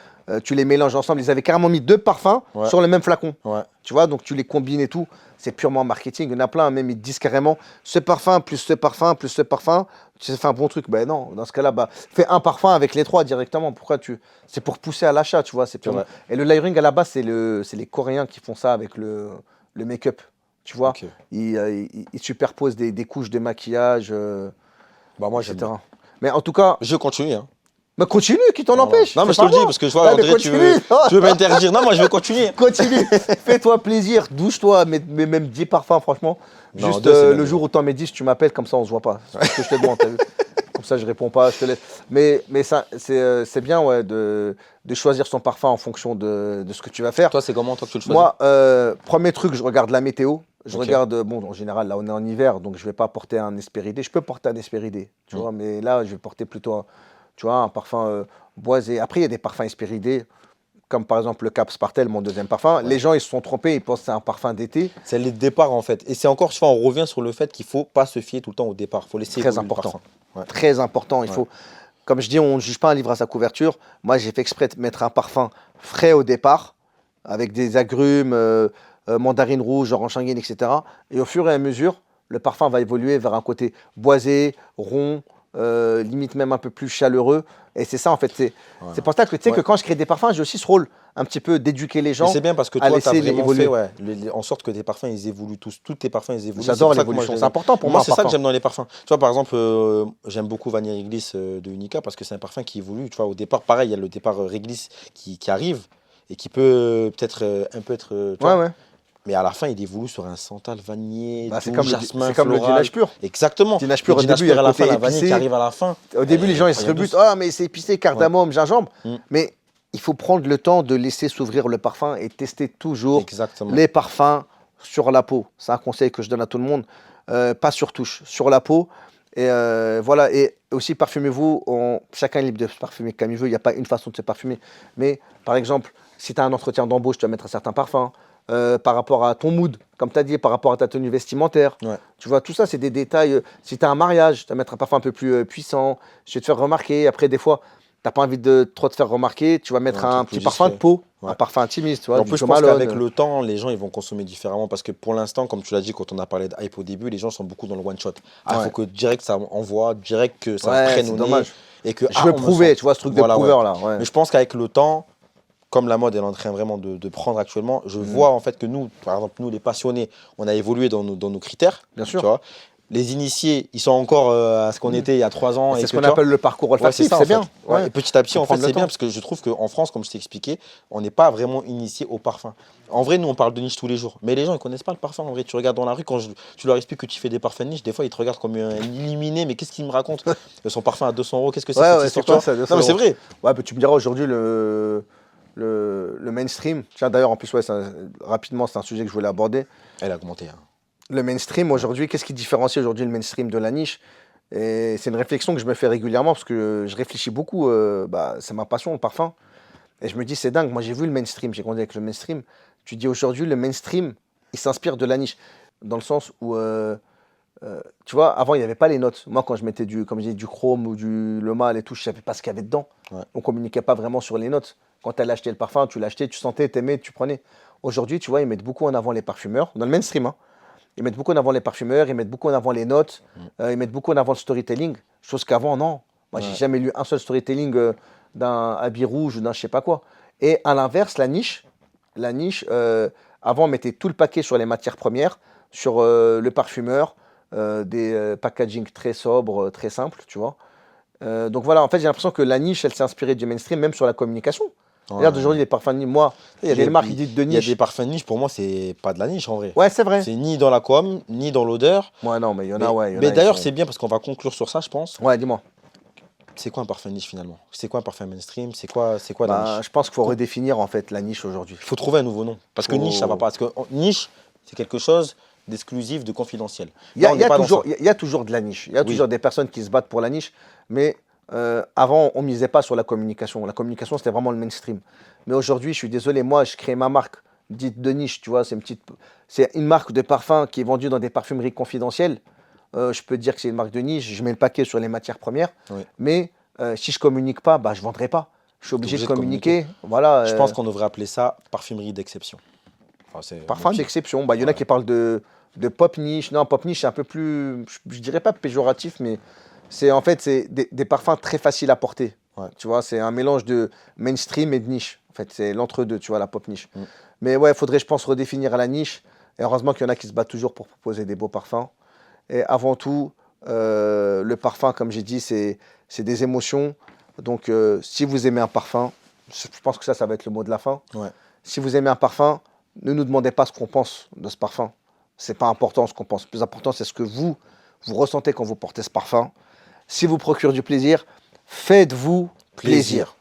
Tu les mélanges ensemble. Ils avaient carrément mis 2 parfums ouais, sur le même flacon. ouais. Tu vois, donc tu les combines et tout. C'est purement marketing. Il y en a plein, même ils te disent carrément ce parfum, plus ce parfum, plus ce parfum. Tu sais, fais un bon truc. Ben non, dans ce cas-là, bah, fais un parfum avec les 3 directement. Pourquoi tu. C'est pour pousser à l'achat, tu vois. C'est C'est purement. vrai. Et le layering à la base, c'est les Coréens qui font ça avec le make-up. Tu vois, Ok. ils superposent des couches de maquillage, Bah, moi, j'aime bien. etc. Mais en tout cas, Je continue, hein. mais continue, qui t'en Voilà. empêche? Non, mais C'est je te pas le dis moi. parce que je vois, Ouais, mais André, continue. tu veux m'interdire. Non, moi, je vais continuer. Continue, fais-toi plaisir, douche-toi, mais même 10 parfums, franchement. Non, Juste 2, c'est bien le déjà. jour où t'en mets 10, tu m'appelles, comme ça on se voit pas. C'est ce que je te demande, t'as vu? Comme ça je réponds pas, je te laisse. Mais ça, c'est bien ouais, de choisir son parfum en fonction de ce que tu vas faire. Toi, c'est comment, toi, que tu le choisis? Moi, premier truc, je regarde la météo. Je Ok. regarde, bon, en général, là on est en hiver, donc je vais pas porter un Hespéridé. Je peux porter un Hespéridé, tu Mm. vois, mais là je vais porter plutôt tu vois, un parfum boisé. Après, il y a des parfums Hespéridés comme par exemple le Cap Spartel, mon deuxième parfum. Ouais. Les gens, ils se sont trompés, ils pensent que c'est un parfum d'été. C'est les départs, en fait. Et c'est encore, tu vois, on revient sur le fait qu'il faut pas se fier tout le temps au départ. Il faut laisser Très évoluer le important. parfum. Ouais. Très important. Il Ouais. faut, comme je dis, on ne juge pas un livre à sa couverture. Moi, j'ai fait exprès de mettre un parfum frais au départ, avec des agrumes, mandarine rouge, orange sanguine, etc. Et au fur et à mesure, le parfum va évoluer vers un côté boisé, rond, limite même un peu plus chaleureux. Et c'est ça, en fait. C'est Voilà. pour ça que tu sais Ouais. que quand je crée des parfums, j'ai aussi ce rôle un petit peu d'éduquer les Mais gens c'est bien parce que à toi, tu as laisser vraiment évoluer. fait ouais, en sorte que tes parfums, ils évoluent tous. Tous tes parfums, ils évoluent. J'adore C'est pour ça que moi, l'évolution, je les c'est aime. important pour Moi, moi, c'est un ça que parfum. j'aime dans les parfums. Tu vois, par exemple, j'aime beaucoup Vanille Réglisse de Unica parce que c'est un parfum qui évolue. Tu vois, au départ, pareil, il y a le départ Réglisse qui arrive et qui peut peut-être un peu être. Tu Ouais, vois, ouais. mais à la fin, il évolue sur un santal vanillé, Bah, c'est doux, comme jasmin, c'est comme le floral. Dinage pur. Exactement. Dinage Le pur, au Dinage début, il y a pur à le la fin, côté la vanille qui épicé. arrive à la fin. Au début, les gens, ils se Incroyable rebutent. douce. Ah, mais c'est épicé, cardamome, gingembre. Mm. Mais il faut prendre le temps de laisser s'ouvrir le parfum et tester toujours Exactement. les parfums sur la peau. C'est un conseil que je donne à tout le monde. Pas sur touche, sur la peau. Et voilà. Et aussi, parfumez-vous. Chacun est libre de se parfumer comme il veut. Il n'y a pas une façon de se parfumer. Mais par exemple, si tu as un entretien d'embauche, tu vas mettre un certain parfum. Par rapport à ton mood, comme tu as dit, par rapport à ta tenue vestimentaire. Ouais. Tu vois, tout ça, c'est des détails. Si tu as un mariage, tu vas mettre un parfum un peu plus puissant. Je vais te faire remarquer. Après, des fois, tu n'as pas envie de trop te faire remarquer. Tu vas mettre Ouais, un un truc petit plus parfum de discret. peau, Ouais. un parfum intimiste. Tu Et vois, en du plus, je Jo pense Malone. qu'avec le temps, les gens ils vont consommer différemment parce que pour l'instant, comme tu l'as dit, quand on a parlé de hype au début, les gens sont beaucoup dans le one shot. Ah, il Ouais. faut que direct ça envoie, direct que ça Ouais, prenne c'est au nez dommage. et que Je ah, veux on me prouver, sent. tu vois, ce truc Voilà, de ouais. prouveur là. Ouais. Mais je pense qu'avec le temps, comme la mode elle est en train vraiment de prendre actuellement, je vois en fait que nous, par exemple, nous les passionnés, on a évolué dans nos critères. Bien Tu sûr. vois. Les initiés, ils sont encore à ce qu'on était il y a 3 ans. C'est Et ce que, qu'on tu vois, appelle le parcours ouais, c'est olfactif, ça en c'est fait. bien. Ouais. Ouais. Et petit à petit, Faut en fait, prendre le c'est bien temps. parce que je trouve qu'en France, comme je t'ai expliqué, on n'est pas vraiment initié au parfum. En vrai, nous, on parle de niche tous les jours. Mais les gens, ils connaissent pas le parfum. En vrai, tu regardes dans la rue, quand tu leur expliques que tu fais des parfums de niche, des fois, ils te regardent comme un illuminé. Mais qu'est-ce qu'il me raconte? Son parfum à 200 euros, qu'est-ce que c'est que Ouais, cette ouais, c'est histoire, quoi tu vois? ça, Non, mais c'est 200 vrai. €? Ouais, tu me diras aujourd'hui le mainstream. Tiens, d'ailleurs, en plus, ouais, rapidement, c'est un sujet que je voulais aborder. Elle a augmenté. Hein. Le mainstream, aujourd'hui, qu'est-ce qui différencie aujourd'hui le mainstream de la niche? Et c'est une réflexion que je me fais régulièrement parce que je réfléchis beaucoup. C'est ma passion, le parfum. Et je me dis, c'est dingue. Moi, j'ai vu le mainstream, j'ai grandi avec le mainstream. Tu dis aujourd'hui, le mainstream, il s'inspire de la niche. Dans le sens où, tu vois, avant, il n'y avait pas les notes. Moi, quand je mettais comme je dis, du chrome ou le mâle et tout, je ne savais pas ce qu'il y avait dedans. Ouais. On ne communiquait pas vraiment sur les notes. Quand tu allais acheter le parfum, tu l'achetais, tu sentais, tu aimais, tu prenais. Aujourd'hui, tu vois, ils mettent beaucoup en avant les parfumeurs, dans le mainstream. Hein. Ils mettent beaucoup en avant les parfumeurs, ils mettent beaucoup en avant les notes, ils mettent beaucoup en avant le storytelling. Chose qu'avant, non. Moi, j'ai Ouais. jamais lu un seul storytelling d'un habit rouge ou d'un je sais pas quoi. Et à l'inverse, la niche, avant, on mettait tout le paquet sur les matières premières, sur le parfumeur, des packaging très sobres, très simples, tu vois. Donc voilà, en fait, j'ai l'impression que la niche, elle s'est inspirée du mainstream, même sur la communication. Regarde aujourd'hui les parfums de niche. Moi, il y a des marques qui disent de Il y a niche. des parfums de niche, pour moi, c'est pas de la niche en vrai. Ouais, c'est vrai. C'est ni dans la com, ni dans l'odeur. Ouais, non, mais il y en Mais, a, ouais. il y en mais a, ils d'ailleurs, sont- c'est bien parce qu'on va conclure sur ça, je pense. Ouais, dis-moi. C'est quoi un parfum de niche finalement? C'est quoi un parfum mainstream? C'est quoi la Bah, niche? je pense qu'il faut redéfinir en fait la niche aujourd'hui. Il faut trouver un nouveau nom. Parce que niche, ça va pas. Parce que niche, c'est quelque chose d'exclusif, de confidentiel. Là, on n'est pas dans ça. Il y a toujours de la niche. Il y a Oui. toujours des personnes qui se battent pour la niche. Mais avant, on ne misait pas sur la communication. La communication, c'était vraiment le mainstream. Mais aujourd'hui, je suis désolé, moi, je crée ma marque dite de niche. Tu vois, c'est une marque de parfum qui est vendue dans des parfumeries confidentielles. Je peux te dire que c'est une marque de niche. Je mets le paquet sur les matières premières. Oui. Mais si je communique pas, bah, je ne vendrai pas. Je suis obligé de communiquer. Voilà, Je pense qu'on devrait appeler ça parfumerie d'exception. Enfin, c'est parfum mon d'exception. Bah, il y en a qui parlent de pop niche. Non, pop niche, c'est un peu plus, je dirais pas péjoratif, mais en fait, c'est des parfums très faciles à porter. Ouais. Tu vois, c'est un mélange de mainstream et de niche. En fait, c'est l'entre-deux, tu vois, la pop niche. Mm. Mais ouais, il faudrait, je pense, redéfinir la niche. Et heureusement qu'il y en a qui se battent toujours pour proposer des beaux parfums. Et avant tout, le parfum, comme j'ai dit, c'est des émotions. Donc, si vous aimez un parfum, je pense que ça va être le mot de la fin. Ouais. Si vous aimez un parfum, ne nous demandez pas ce qu'on pense de ce parfum. C'est pas important ce qu'on pense. Le plus important, c'est ce que vous ressentez quand vous portez ce parfum. Si vous procure du plaisir, faites-vous plaisir.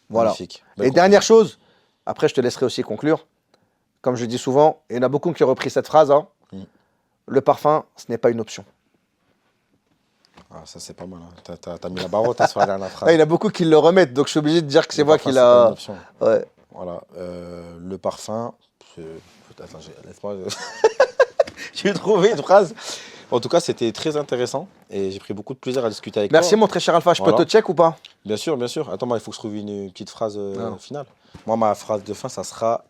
Voilà. Magnifique. Et dernière chose, après je te laisserai aussi conclure. Comme je dis souvent, et il y en a beaucoup qui ont repris cette phrase, hein, le parfum, ce n'est pas une option. Ah, ça, c'est pas mal. Hein. T'as mis la barre haute sur la dernière phrase. Ah, il y en a beaucoup qui le remettent, donc je suis obligé de dire que c'est Le moi parfum, qui c'est pas une l'a. option. Ouais. Voilà. Le parfum. Attends, laisse-moi. J'ai trouvé une phrase. En tout cas, c'était très intéressant et j'ai pris beaucoup de plaisir à discuter avec Merci toi. mon très cher Alpha, je Voilà. peux te check ou pas? Bien sûr, bien sûr. Attends, moi, il faut que je trouve une petite phrase Non. finale. Moi, ma phrase de fin, ça sera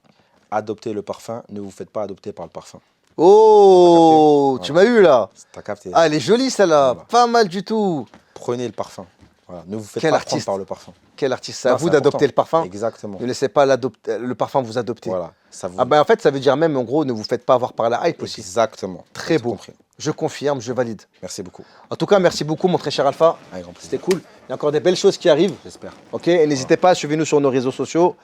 adoptez le parfum, ne vous faites pas adopter par le parfum. Oh, tu m'as eu là. T'as capté? Ah, elle est jolie celle-là, Voilà. pas mal du tout. Prenez le parfum. Voilà. Ne vous faites Quel pas artiste. prendre par le parfum. Quel artiste, c'est à Non, vous c'est d'adopter important. le parfum. Exactement. Ne laissez pas le parfum vous adopter. Voilà. Ça vous... Ah ben en fait, ça veut dire même en gros, ne vous faites pas avoir par la hype aussi. Exactement. Très T'as beau. compris. Je confirme, je valide. Merci beaucoup. En tout cas, merci beaucoup mon très cher Alpha. Avec grand plaisir. C'était cool. Il y a encore des belles choses qui arrivent. J'espère. Ok, et n'hésitez pas, suivez-nous sur nos réseaux sociaux.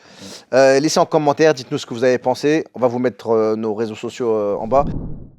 Laissez en commentaire, dites-nous ce que vous avez pensé. On va vous mettre nos réseaux sociaux en bas.